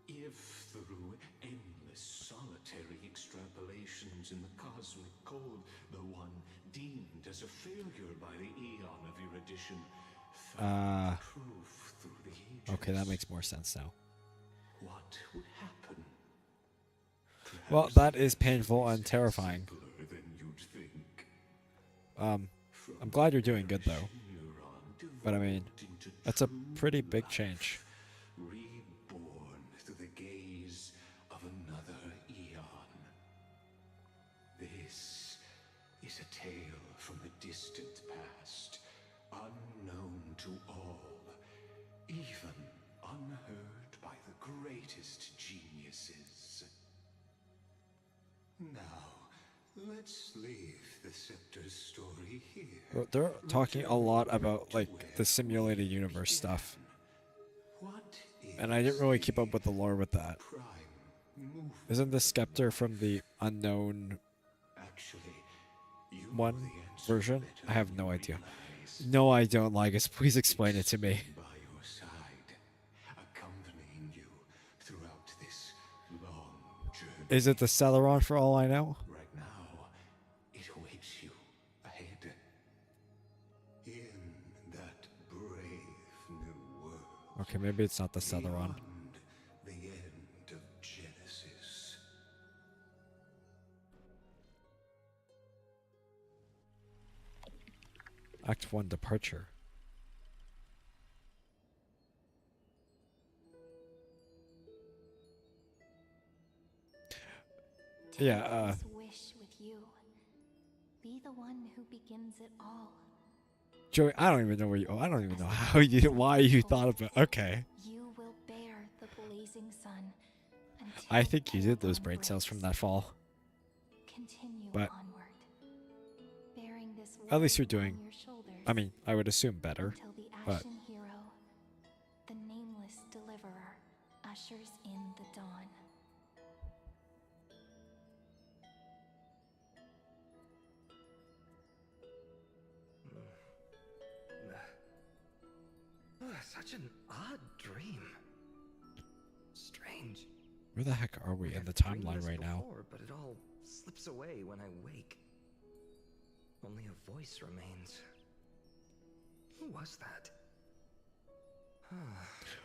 If through endless solitary extrapolations in the cosmic code, the one deemed as a failure by the eon of erudition found proof through the ages. Okay, that makes more sense now. What would happen? Well, that is painful and terrifying. Simpler than you'd think. I'm glad you're doing good though. But I mean, that's a pretty big change. Reborn through the gaze of another eon. This is a tale from the distant past, unknown to all, even unheard by the greatest geniuses. Now, let's leave the scepter's story here. Well, they're talking a lot about like the simulated universe stuff, and I didn't really keep up with the lore with that. Isn't the scepter from the unknown one version? I have no idea. No, I don't like it. Please explain it to me. By your side, accompanying you throughout this long journey. Is it the Celeron for all I know? Right now, it awaits you ahead. In that brave new world. Okay, maybe it's not the Celeron. The end of Genesis. Act 1 Departure. Yeah, This wish with you. Be the one who begins it all. Joey, I don't even know where you. Oh, I don't even know how you. Why you thought of it. Okay. You will bear the blazing sun. I think you did those brain cells from that fall. Continue but onward. Bearing this at least you're weight on doing. your shoulders I mean, I would assume better. until the But Ashen Hero, the nameless deliverer, ushers in the dawn. Such an odd dream. Strange. where the heck are we in the Dreamed timeline this right now? before, but it all slips away when I wake. Only a voice remains. Who was that?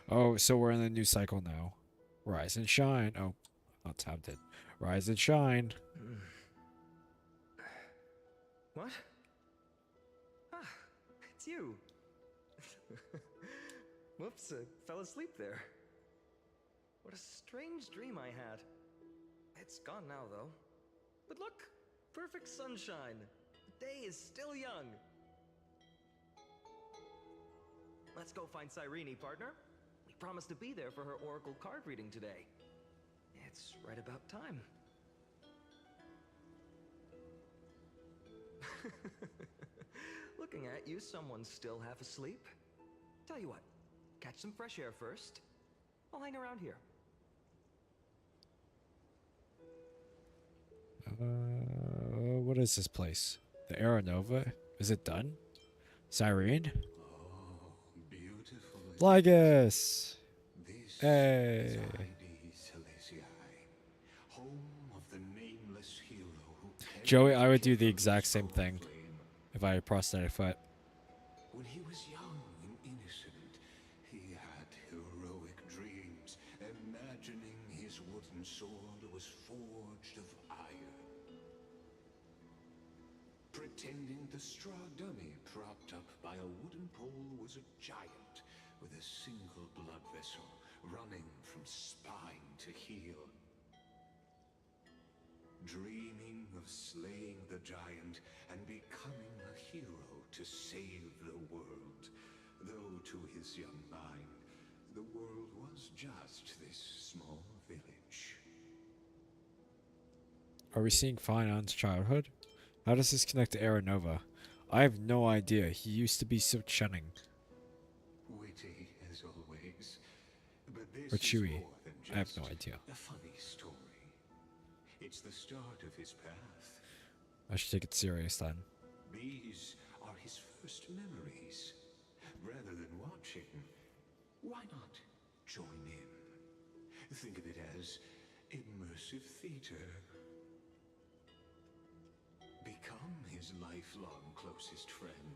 Oh, so we're in the new cycle now. Rise and shine. Oh, not tabbed it. Rise and shine. What? Ah, it's you. Whoops, I fell asleep there. What a strange dream I had. It's gone now, though. But look, perfect sunshine. The day is still young. Let's go find Cyrene, partner. We promised to be there for her oracle card reading today. It's right about time. Looking at you, someone's still half asleep. Tell you what, catch some fresh air first. I'll hang around here. What is this place? The Aeronova? Is it done? Cyrene? Lygus! Hey! Joey, I would do the exact same thing if I had a prosthetic foot. When he was young and innocent, he had heroic dreams, imagining his wooden sword was forged of iron. Pretending the straw dummy propped up by a wooden pole was a giant with a single blood vessel running from spine to heel. Dreaming of slaying the giant and becoming a hero to save the world, though to his young mind, the world was just this small village. Are we seeing Finon's childhood? How does this connect to Aeronova? I have no idea. He used to be so cunning. Witty as always, but this Or is chewy. more than I have just no idea. a funny story. It's the start of his path. I should take it serious then. These are his first memories. Rather than watching, why not join in? Think of it as immersive theater. Become his lifelong closest friend,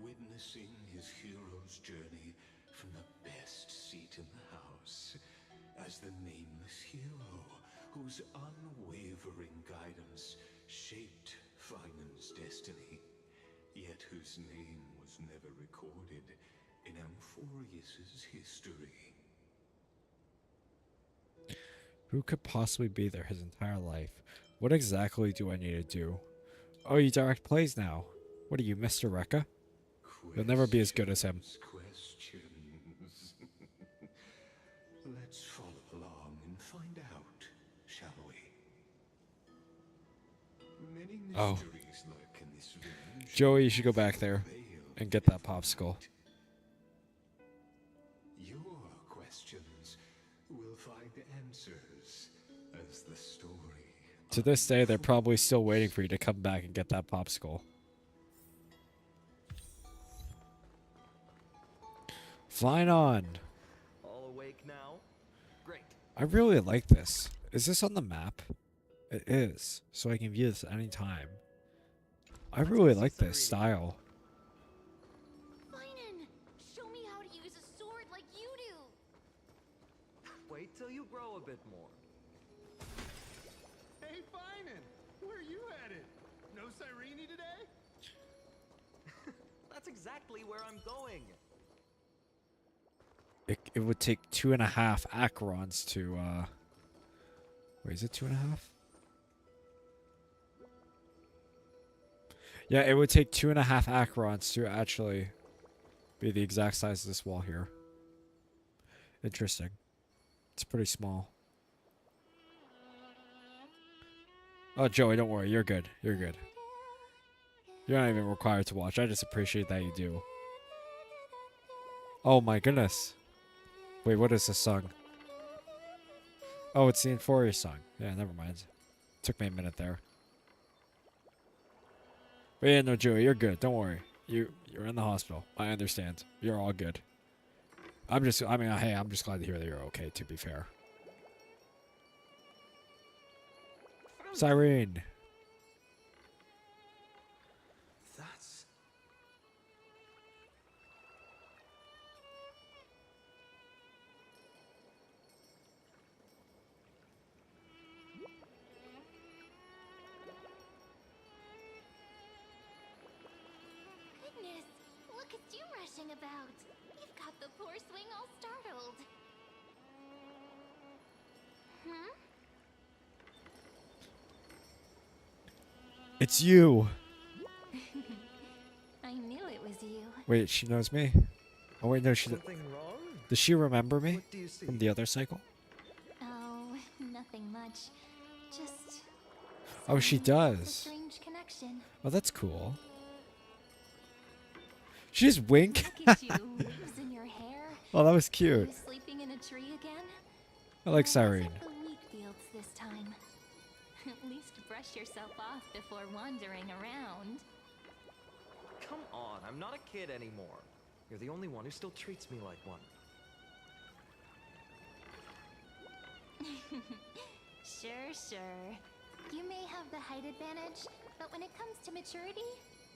witnessing his hero's journey from the best seat in the house, as the nameless hero whose unwavering guidance shaped Finan's destiny, yet whose name was never recorded in Amphorius's history. Who could possibly be there his entire life? What exactly do I need to do? Oh, you direct plays now. What are you, Mr. Rekka? You'll never be as good as him. Questions. Let's follow along and find out, shall we? Many mysteries lurk Joey, you should go back there and get that popsicle. Your questions will find answers as the story. To this day, they're probably still waiting for you to come back and get that popsicle. Flying on. All awake now? Great. I really like this. Is this on the map? It is. So I can view this anytime. I really like this style. Finan, show me how to use a sword like you do. Wait till you grow a bit more. Hey, Finan! Where are you headed? No Cyrene today? That's exactly where I'm going. It would take 2.5 Acherons to, wait, is it 2.5? Yeah, it would take 2.5 Acherons to actually be the exact size of this wall here. Interesting. It's pretty small. Oh, Joey, don't worry. You're good. You're good. You're not even required to watch. I just appreciate that you do. Oh my goodness. Wait, what is this song? Oh, it's the Euphoria song. Yeah, never mind. Took me a minute there. But yeah, no, Joey, you're good. Don't worry. You're in the hospital. I understand. You're all good. Hey, I'm just glad to hear that you're okay, to be fair. Cyrene. That's... Goodness, look at you rushing about. You've got the poor swing all startled. Hmm? It's you. I knew it was you. Wait, she knows me? Oh, wait, no, she... Something wrong? Does she remember me? What do you see? From the other cycle? Oh, nothing much. Just... Oh, she a does. strange connection. Oh, that's cool. She just wink. Look at you, leaves in your hair. Oh, that was Are cute. you sleeping in a tree again? I like Or Cyrene. was it the wheat fields this time? At least brush yourself off before wandering around. Come on, I'm not a kid anymore. You're the only one who still treats me like one. Sure. You may have the height advantage, but when it comes to maturity,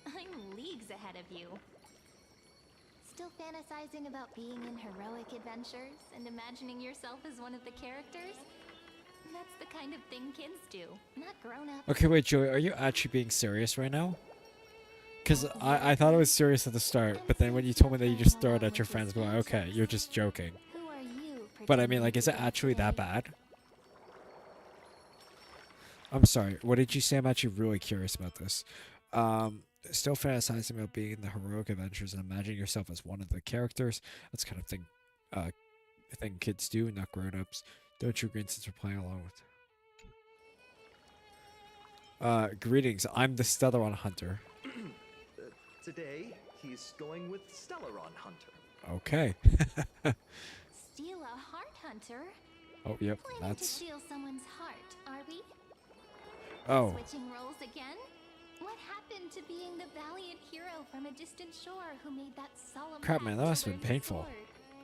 I'm leagues ahead of you. Still fantasizing about being in heroic adventures and imagining yourself as one of the characters? That's the kind of thing kids do, not grown-ups. Okay, wait, Joey, are you actually being serious right now? Because I thought it was serious at the start, but then when you told me that you just throw it at your friends, I'm like, okay, you're just joking. Who are you? But I mean, like, is it actually that bad? I'm sorry, what did you say? I'm actually really curious about this. Still fantasizing about being in the heroic adventures and imagining yourself as one of the characters. That's the kind of thing kids do, not grown-ups. Don't you agree since we're playing along with... greetings, I'm the Stellaron Hunter. Today, he's going with Stellaron Hunter. Okay. Steal a heart hunter? Oh, yep, Planning that's... to steal someone's heart, are we? Oh. Switching roles again? What happened to being the valiant hero from a distant shore who made that solemn Crap, man, that act must to have been earn his painful. sword?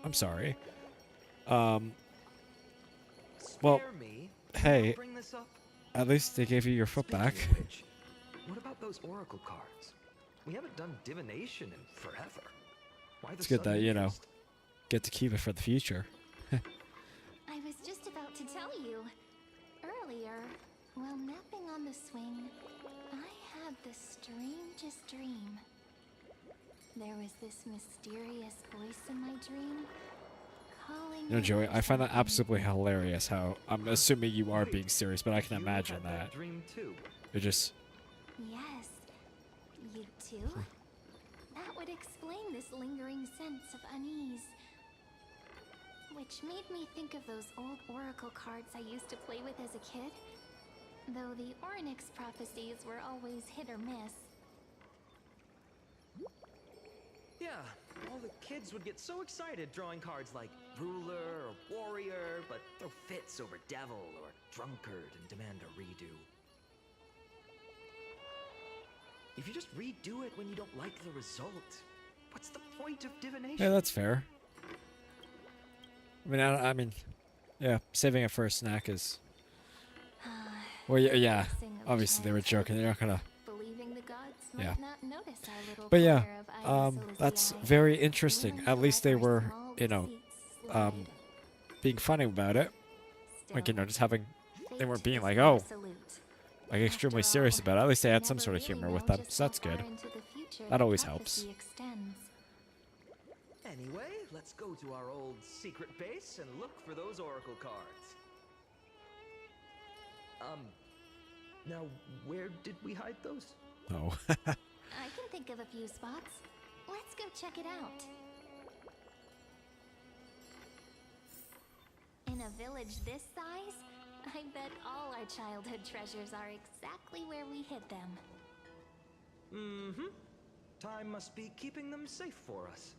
I'm sorry. Spare Well, me. hey, I'll bring this up. at least they gave you your foot Speaking back. of which, what about those oracle cards? We haven't done divination in forever. Why the It's good that, sudden you know, interest? get to keep it for the future. I was just about to tell you. Earlier, while napping on the swing, I had the strangest dream. There was this mysterious voice in my dream, calling You know, Joey, I find that me. absolutely hilarious how... I'm assuming you are being serious, but I can You imagine had that. dream too. You're just... Yes, you too? That would explain this lingering sense of unease. Which made me think of those old oracle cards I used to play with as a kid. Though the Ornyx prophecies were always hit or miss. Yeah, all the kids would get so excited drawing cards like ruler or warrior, but throw fits over devil or drunkard and demand a redo. If you just redo it when you don't like the result, what's the point of divination? Yeah, that's fair. I mean, yeah, saving it for a snack is. Well, yeah. Obviously, they were joking. They're not gonna. Believing the gods Yeah. might not notice our little But yeah, corner of Ida that's Siliciae. very interesting. Even At least they let our were, small you know, deceits um, slide. being funny about it. Like, you know, just having. They weren't being like, oh, like extremely After serious all, about it. At least they we had some never sort of really humor know with them, just so that's how far good. into the future That the always helps. prophecy extends. Anyway, let's go to our old secret base and look for those oracle cards. Now, where did we hide those? Oh. I can think of a few spots. Let's go check it out. In a village this size, I bet all our childhood treasures are exactly where we hid them. Mm-hmm. Time must be keeping them safe for us.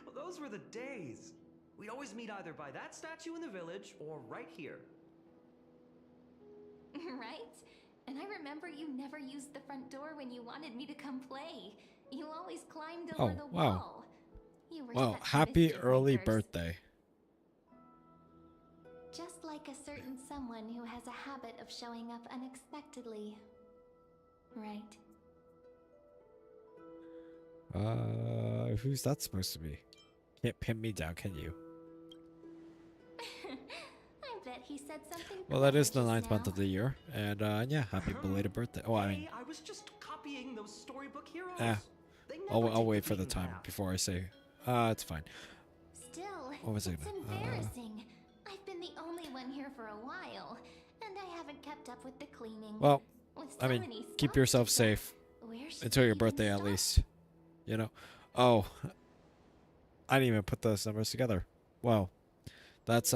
Well, those were the days. We'd always meet either by that statue in the village or right here. Right? And I remember you never used the front door when you wanted me to come play. You always climbed over the wow. wall. You were Well, such happy mischief early makers. birthday. Just like a certain someone who has a habit of showing up unexpectedly. Right? Who's that supposed to be? Can't pin me down, can you? I bet he said something. Well, that is the clever 9th just month now. of the year, and yeah, happy belated birthday. Oh, I mean, Hey, I was just copying those storybook heroes. They never I'll take wait for the beaten time path. before I say, it's fine. Still, What was it it's gonna- embarrassing. I've been the only one here for a while, and I haven't kept up with the cleaning. Well, With I so mean, many keep spots yourself to safe check, where should until we your even birthday at start? least. You know? Oh, I didn't even put those numbers together. Wow. That's,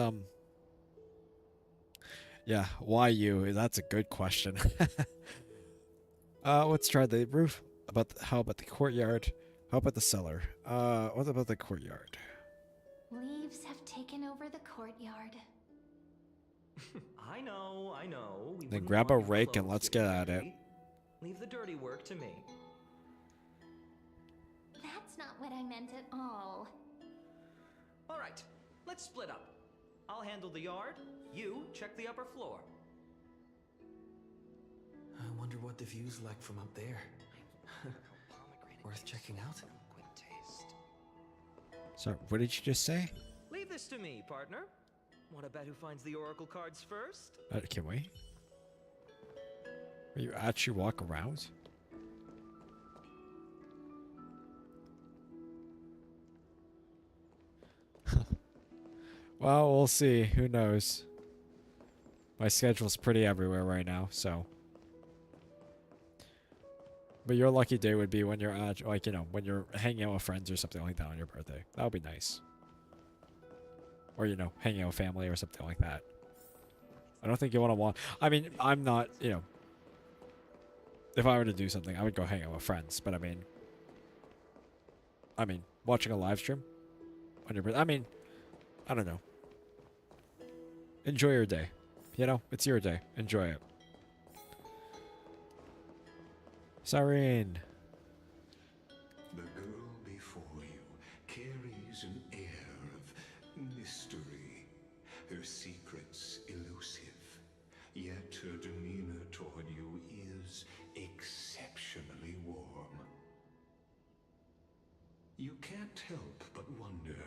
yeah, why you? That's a good question. Let's try the roof. How about the courtyard? How about the cellar? What about the courtyard? Leaves have taken over the courtyard. I know. We Then wouldn't grab a want your rake and clothes let's getting get at it. dirty. Leave the dirty work to me. That's not what I meant at all. All right, let's split up. I'll handle the yard. You check the upper floor. I wonder what the view's like from up there. Worth checking out. Sorry, what did you just say? Leave this to me, partner. Want to bet who finds the oracle cards first? Can we? Will you actually walk around? Well, we'll see. Who knows? My schedule's pretty everywhere right now, so. But your lucky day would be when you're at, like, you know, when you're hanging out with friends or something like that on your birthday. That would be nice. Or, you know, hanging out with family or something like that. I don't think you want to I mean, I'm not, you know. If I were to do something, I would go hang out with friends. But I mean, watching a live stream on your birthday. I mean, I don't know. Enjoy your day. You know, it's your day. Enjoy it. Cyrene. The girl before you carries an air of mystery, her secrets elusive, yet her demeanor toward you is exceptionally warm. You can't help but wonder,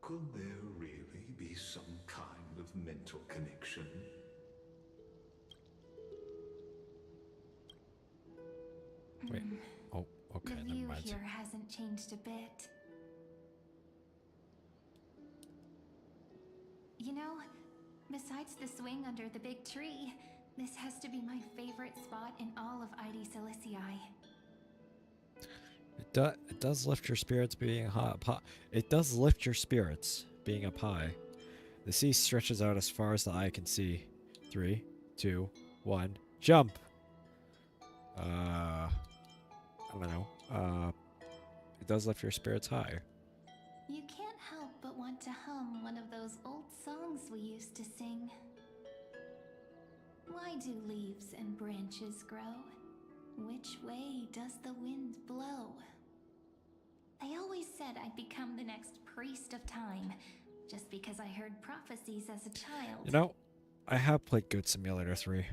could there really be some kind of mental connection? Wait. Oh, okay. The Never view mind. here hasn't changed a bit. You know, besides the swing under the big tree, this has to be my favorite spot in all of ID Siliciae. It does lift your spirits being it does lift your spirits being up high. The sea stretches out as far as the eye can see. 3, 2, 1, jump. I don't know. It does lift your spirits high. You can't help but want to hum one of those old songs we used to sing. Why do leaves and branches grow? Which way does the wind blow? They always said I'd become the next priest of time, just because I heard prophecies as a child. You know, I have played Goat Simulator 3.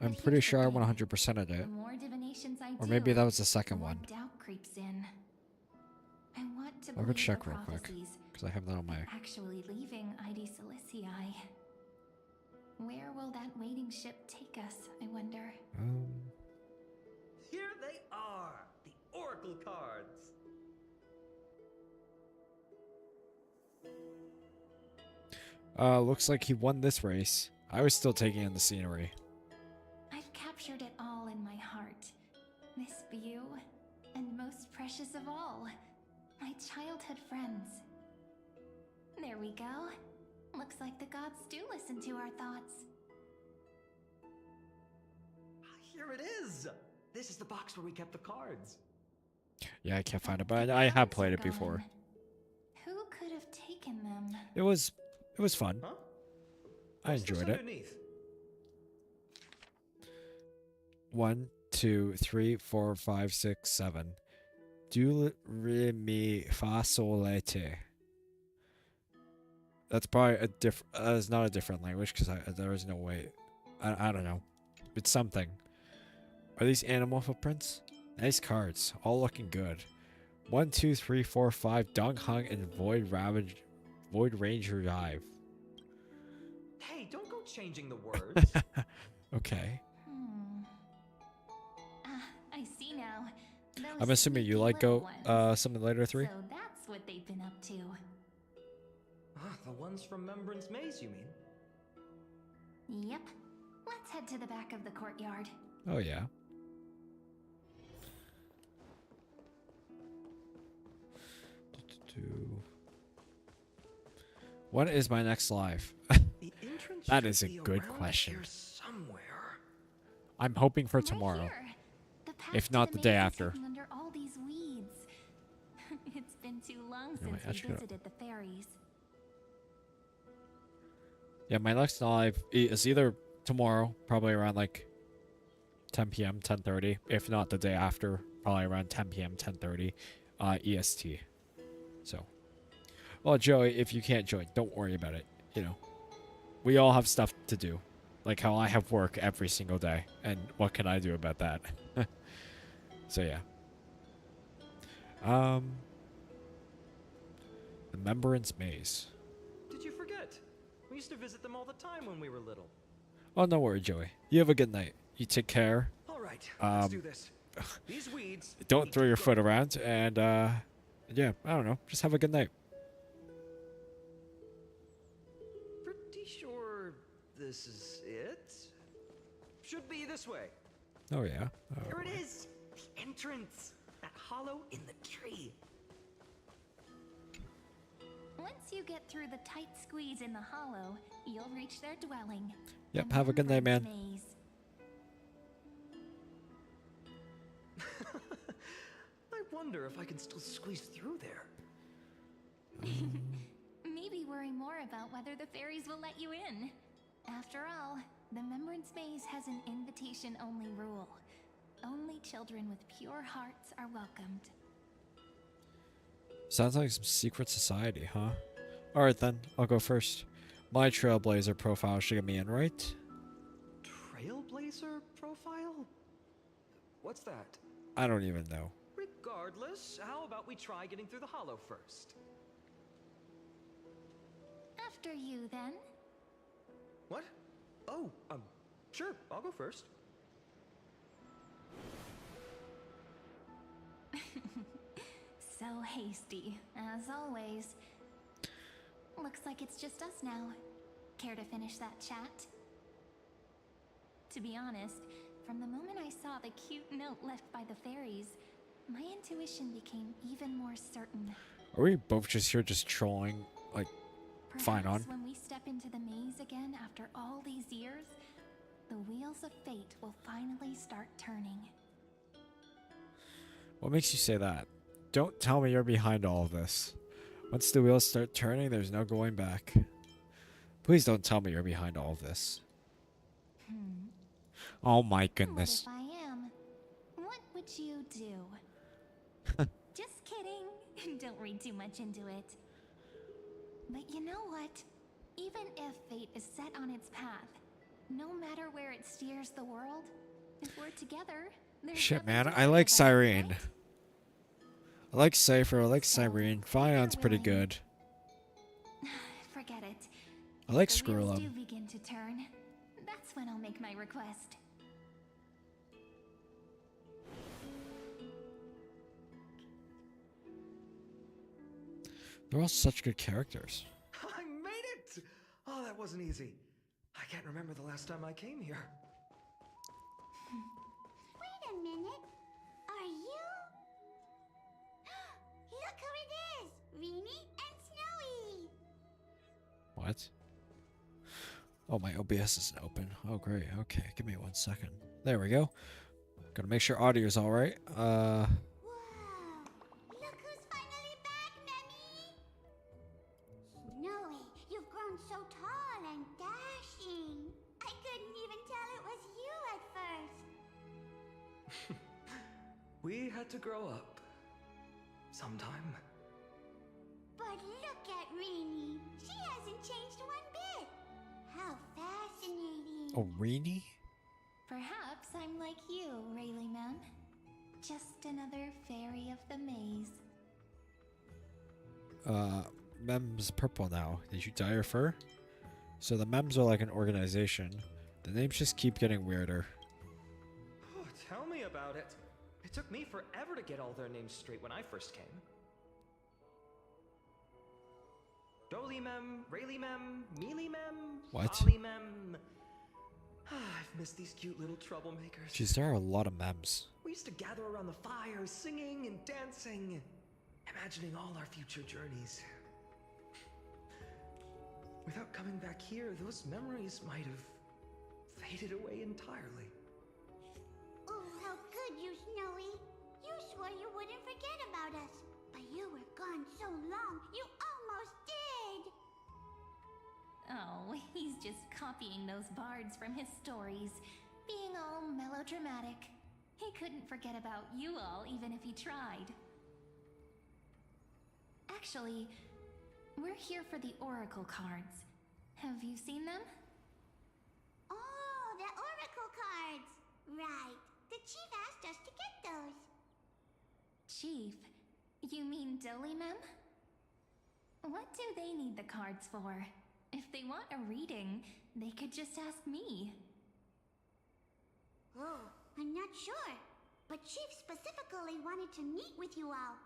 I'm pretty sure I 100%ed it. The more divinations I Or do, maybe that was the second the more one. doubt creeps in. I want to I'll go believe check the real quick, prophecies, because I have that on my... actually leaving ID Silicii. Where will that waiting ship take us, I wonder? Here they are, the Oracle cards. Looks like he won this race. I was still taking in the scenery. I've captured it all in my heart. This view, and most precious of all, my childhood friends. There we go. Looks like the gods do listen to our thoughts. Here it is! This is the box where we kept the cards. Yeah, I can't find it, but I have played it Gone. before. Who could have taken them? It was fun. Huh? I What's this enjoyed it. underneath? 1, 2, 3, 4, 5, 6, 7. Do re mi fa sol la ti. That's probably a different. It's not a different language because there is no way. I don't know. It's something. Are these animal footprints? Nice cards, all looking good. 1, 2, 3, 4, 5. Dung Hung and Void Ranger Dive. Hey, don't go changing the words. Okay. I see now. I'm assuming you like Goat Simulator 3? So that's what they've been up to. The ones from Remembrance Maze, you mean? Yep. Let's head to the back of the courtyard. Oh, yeah. When is my next live? That is a good question. I'm hoping for tomorrow. If not the day after. Under all these weeds. It's been too long since we visited the fairies. Yeah, my next live is either tomorrow, probably around like 10 p.m., 10:30. If not the day after, probably around 10 p.m., 10:30 EST. So, well, Joey, if you can't join, don't worry about it. You know, we all have stuff to do. Like how I have work every single day. And what can I do about that? So, yeah. Remembrance Maze. Did you forget? We used to visit them all the time when we were little. Oh, no worry, Joey. You have a good night. You take care. All right, let's do this. These weeds. Don't throw your foot around, and yeah, I don't know. Just have a good night. Pretty sure this is it. Should be this way. Oh yeah. Here it is. The entrance. That hollow in the tree. Once you get through the tight squeeze in the hollow, you'll reach their dwelling. Yep. Have a good night, man. Maze. I wonder if I can still squeeze through there. Maybe worry more about whether the fairies will let you in. After all, the Remembrance Maze has an invitation-only rule. Only children with pure hearts are welcomed. Sounds like some secret society, huh? Alright then, I'll go first. My Trailblazer profile should get me in, right? Trailblazer profile? What's that? I don't even know. Regardless, how about we try getting through the hollow first? After you, then. What? Oh, sure, I'll go first. So hasty, as always. Looks like it's just us now. Care to finish that chat? To be honest, from the moment I saw the cute note left by the fairies, my intuition became even more certain. Are we both just here just trolling, like, Perhaps fine on? when we step into the maze again after all these years, the wheels of fate will finally start turning. What makes you say that? Don't tell me you're behind all of this. Once the wheels start turning, there's no going back. Please don't tell me you're behind all of this. Oh my goodness. What if I am? What would you do? Just kidding. Don't read too much into it. But you know what? Even if fate is set on its path, no matter where it steers the world, if we're together, there's Shit, nothing man. to I worry like about, Cyrene. right? I like Cypher. I like Cyrene. Fion's pretty good. Forget it. I like If the wheels Screwlum. do begin to turn, that's when I'll make my request. They're all such good characters. I made it! Oh, that wasn't easy. I can't remember the last time I came here. Wait a minute. Are you? Look who it is! Reenie and Snowy! What? Oh, my OBS isn't open. Oh, great. Okay, give me 1 second. There we go. Gotta make sure audio's alright. Wow! Look who's finally back, Memmy! Snowy, you've grown so tall and dashing. I couldn't even tell it was you at first. We had to grow up. Sometime. But look at Reenie. She hasn't changed one bit. How fascinating. Oh, Reenie? Perhaps I'm like you, Rayleigh Mem. Just another fairy of the maze. Mem's purple now. Did you dye her fur? So the Mems are like an organization. The names just keep getting weirder. Oh, tell me about it. It took me forever to get all their names straight when I first came. Dolly Mem, Rayleigh Mem, Mealy Mem, What? Folly Mem. I've missed these cute little troublemakers. Jeez, there are a lot of Mems. We used to gather around the fire, singing and dancing, imagining all our future journeys. Without coming back here, those memories might have faded away entirely. Oh, how could you, Snowy? You swore you wouldn't forget about us. But you were gone so long, you almost did. Oh, he's just copying those bards from his stories, being all melodramatic. He couldn't forget about you all, even if he tried. Actually, we're here for the Oracle cards. Have you seen them? Oh, the Oracle cards. Right. The chief asked us to get those. Chief? You mean Dolly Mem? What do they need the cards for? If they want a reading, they could just ask me. Oh, I'm not sure. But Chief specifically wanted to meet with you all.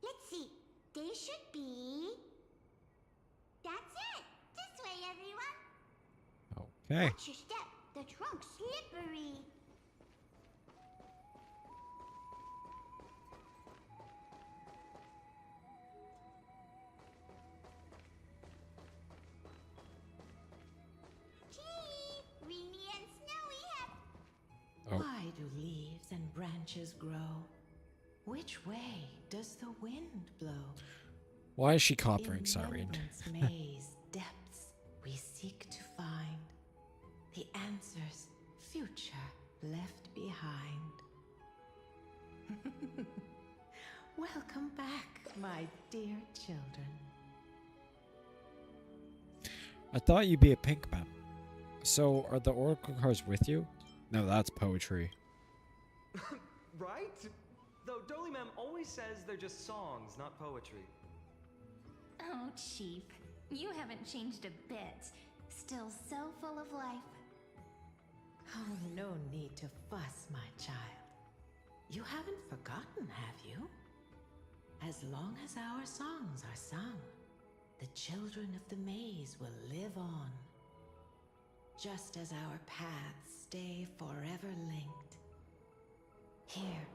Let's see. They should be... That's it! This way, everyone! Okay. Watch your step. The trunk's slippery. Chief! Reenie and Snowy have... Why do leaves and branches grow? Which way does the wind blow? Why is she copying Cyrene? In maze depths we seek to find the answers future left behind. Welcome back, my dear children. I thought you'd be a pink Mem. So, are the Oracle cards with you? No, that's poetry. Right? Though Dolly Mem always says they're just songs, not poetry. Oh, Chief, you haven't changed a bit. Still so full of life. Oh, no need to fuss, my child. You haven't forgotten, have you? As long as our songs are sung, the children of the maze will live on. Just as our paths stay forever linked. Here,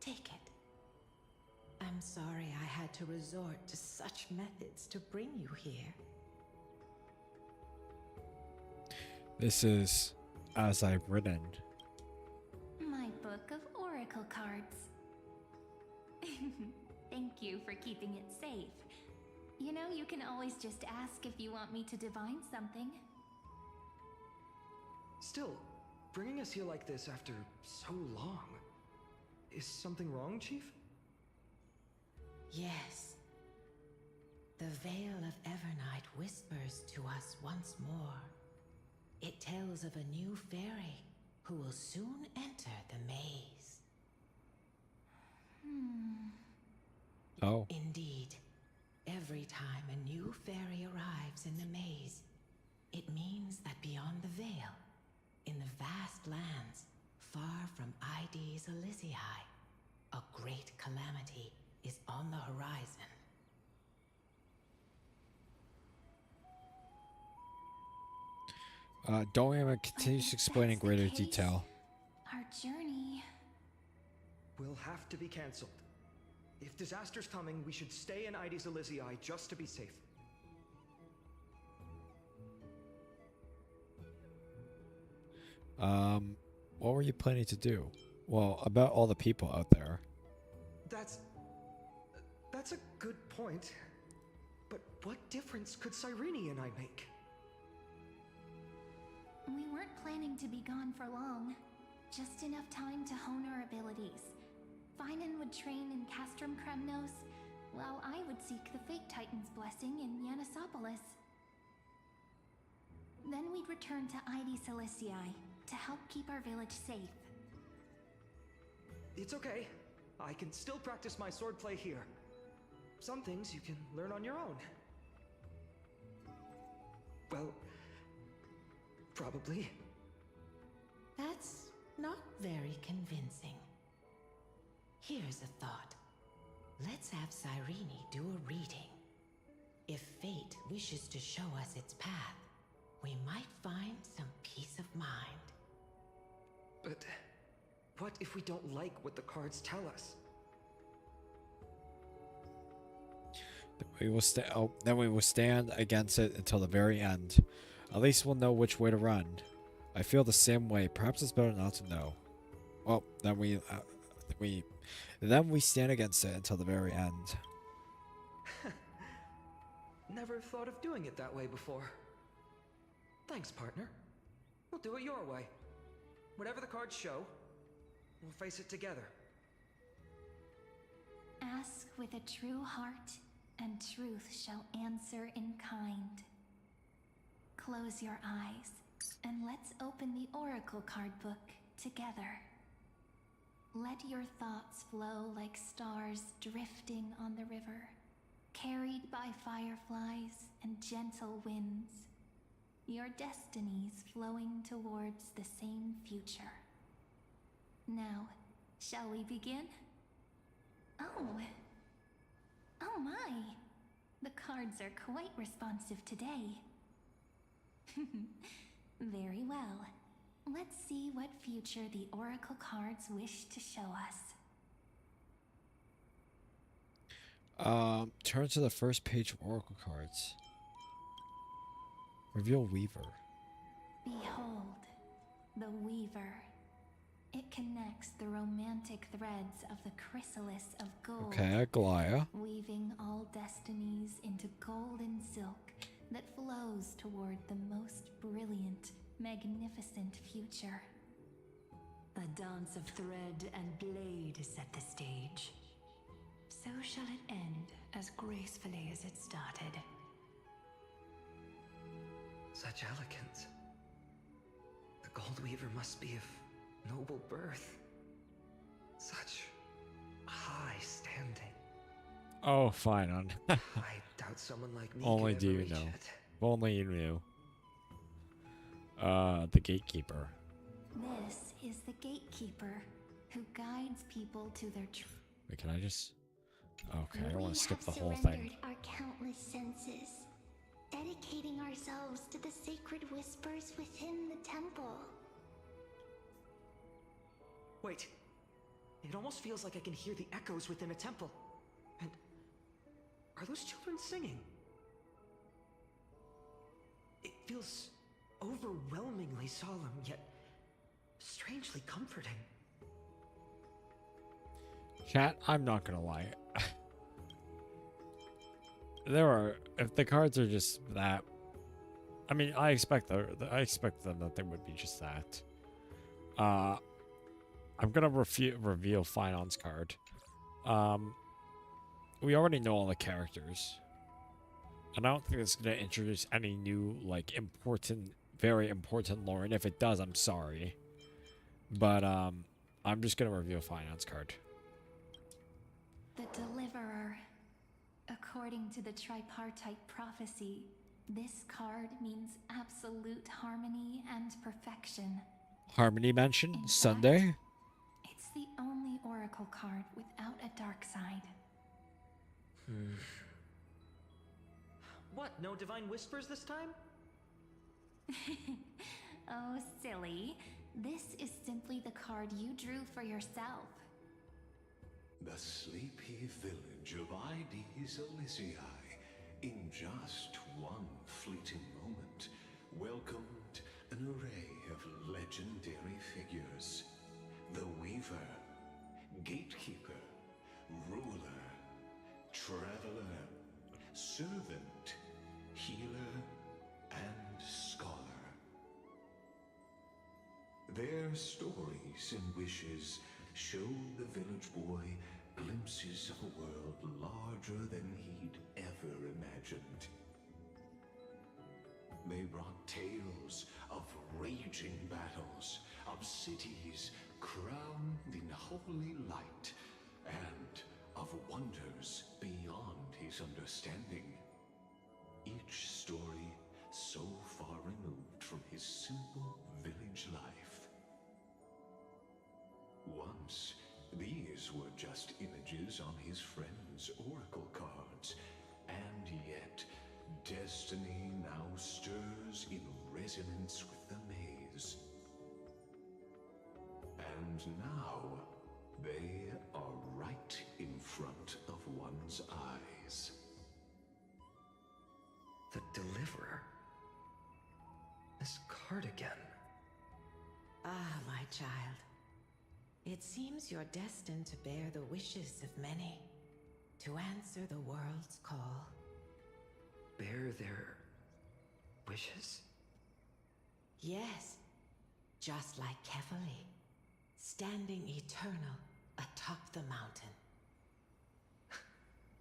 take it. I'm sorry I had to resort to such methods to bring you here. This is as I've written. My book of oracle cards. Thank you for keeping it safe. You know, you can always just ask if you want me to divine something. Still, bringing us here like this after so long. Is something wrong, Chief? Yes. The Veil of Evernight whispers to us once more. It tells of a new fairy who will soon enter the maze. Oh. Indeed. Every time a new fairy arrives in the maze, it means that beyond the veil, in the vast lands, far from Ides Elysiae, a great calamity is on the horizon. Dorian continues to explain in greater detail. Our journey... will have to be cancelled. If disaster's coming, we should stay in Ides Elysiae just to be safe. What were you planning to do? Well, about all the people out there. That's a good point. But what difference could Cyrene and I make? We weren't planning to be gone for long. Just enough time to hone our abilities. Finan would train in Castrum Kremnos, while I would seek the Fate Titan's blessing in Yanisopolis. Then we'd return to Ides Elysiae to help keep our village safe. It's okay. I can still practice my swordplay here. Some things you can learn on your own. Well, probably. That's not very convincing. Here's a thought. Let's have Cyrene do a reading. If fate wishes to show us its path, we might find some peace of mind. But what if we don't like what the cards tell us? Then we will stand against it until the very end. At least we'll know which way to run. I feel the same way. Perhaps it's better not to know. Well, then we stand against it until the very end. Never thought of doing it that way before. Thanks, partner. We'll do it your way. Whatever the cards show, we'll face it together. Ask with a true heart, and truth shall answer in kind. Close your eyes, and let's open the Oracle card book together. Let your thoughts flow like stars drifting on the river, carried by fireflies and gentle winds. Your destinies flowing towards the same future. Now, shall we begin? Oh my! The cards are quite responsive today. Very well. Let's see what future the Oracle cards wish to show us. Turn to the first page of Oracle cards. Reveal Weaver. Behold, the Weaver. It connects the romantic threads of the chrysalis of gold. Okay, Aglaya. Weaving all destinies into golden silk that flows toward the most brilliant, magnificent future. The dance of thread and blade set the stage. So shall it end as gracefully as it started. Such elegance. The Gold Weaver must be of noble birth. Such high standing. Oh, fine. I doubt someone like me Only could do ever you reach know. it. If only you knew. The Gatekeeper. This is the Gatekeeper, who guides people to their Wait, can I just... Okay, I don't want to skip the We whole have thing. surrendered our countless senses, dedicating ourselves to the sacred whispers within the temple. Wait. It almost feels like I can hear the echoes within a temple. And are those children singing? It feels overwhelmingly solemn, yet strangely comforting. Chat, I'm not gonna lie. If the cards are just that, I mean, I expect them that they would be just that. I'm gonna reveal Finance card. We already know all the characters, and I don't think it's gonna introduce any new, like, very important lore. And if it does, I'm sorry, but I'm just gonna reveal Finance card. The Deliverer. According to the tripartite prophecy, this card means absolute harmony and perfection. Harmony Mansion, In Sunday. fact, it's the only oracle card without a dark side. What, no divine whispers this time? Oh, silly. This is simply the card you drew for yourself. The sleepy village of Ides Elysiae, in just one fleeting moment, welcomed an array of legendary figures. The Weaver, Gatekeeper, Ruler, Traveler, Servant, Healer, and Scholar. Their stories and wishes showed the village boy glimpses of a world larger than he'd ever imagined. They brought tales of raging battles, of cities crowned in holy light, and of wonders beyond his understanding. Each story so far removed from his simple village life. Once, these were just images on his friend's oracle cards, and yet destiny now stirs in resonance with the maze. And now, they are right in front of one's eyes. The Deliverer? This card again. Ah, my child. It seems you're destined to bear the wishes of many, to answer the world's call. Bear their wishes? Yes, just like Kefali, standing eternal atop the mountain.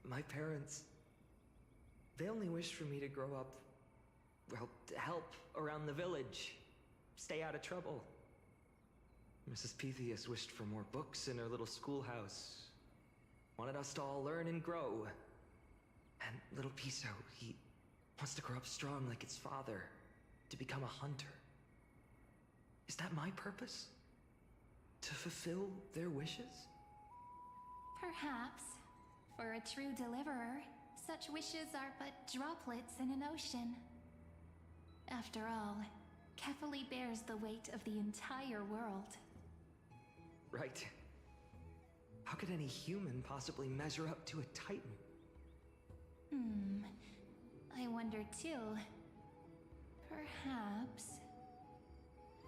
My parents, they only wished for me to grow up, well, to help around the village, stay out of trouble. Mrs. Pythias wished for more books in her little schoolhouse. Wanted us to all learn and grow. And little Piso, he wants to grow up strong like his father, to become a hunter. Is that my purpose? To fulfill their wishes? Perhaps. For a true deliverer, such wishes are but droplets in an ocean. After all, Kefali bears the weight of the entire world. Right. How could any human possibly measure up to a Titan? I wonder too. Perhaps...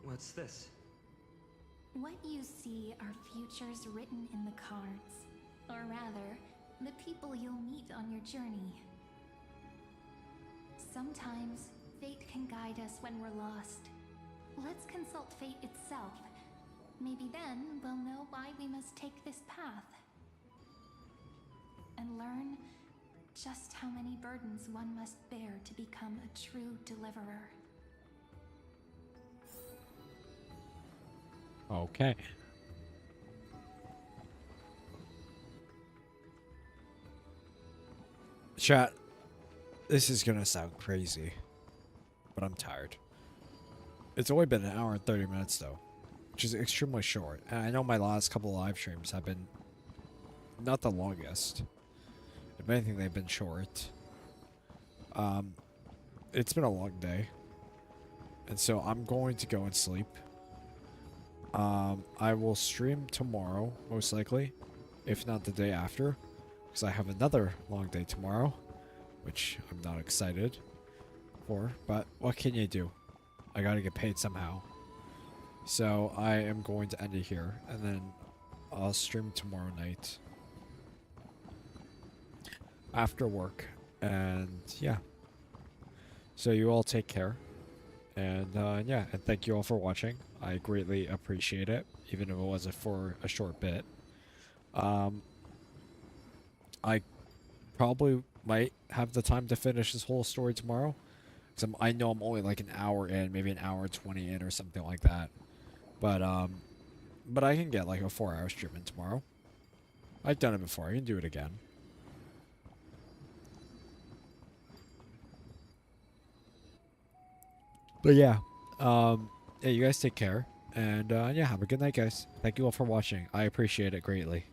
What's this? What you see are futures written in the cards. Or rather, the people you'll meet on your journey. Sometimes, fate can guide us when we're lost. Let's consult fate itself. Maybe then we'll know why we must take this path. And learn just how many burdens one must bear to become a true deliverer. Okay. Chat, this is gonna sound crazy, but I'm tired. It's only been an hour and 30 minutes though, which is extremely short. And I know my last couple of live streams have been not the longest. If anything, they've been short. It's been a long day. And so I'm going to go and sleep. I will stream tomorrow, most likely. If not the day after. Because I have another long day tomorrow. Which I'm not excited for. But what can you do? I gotta get paid somehow. So I am going to end it here, and then I'll stream tomorrow night after work. And yeah. So you all take care. And yeah, and thank you all for watching. I greatly appreciate it, even if it wasn't for a short bit. I probably might have the time to finish this whole story tomorrow. Because I know I'm only like an hour in, maybe an hour 20 in or something like that. But I can get like a 4-hour stream in tomorrow. I've done it before. I can do it again. But yeah, yeah, you guys take care. And yeah, have a good night, guys. Thank you all for watching. I appreciate it greatly.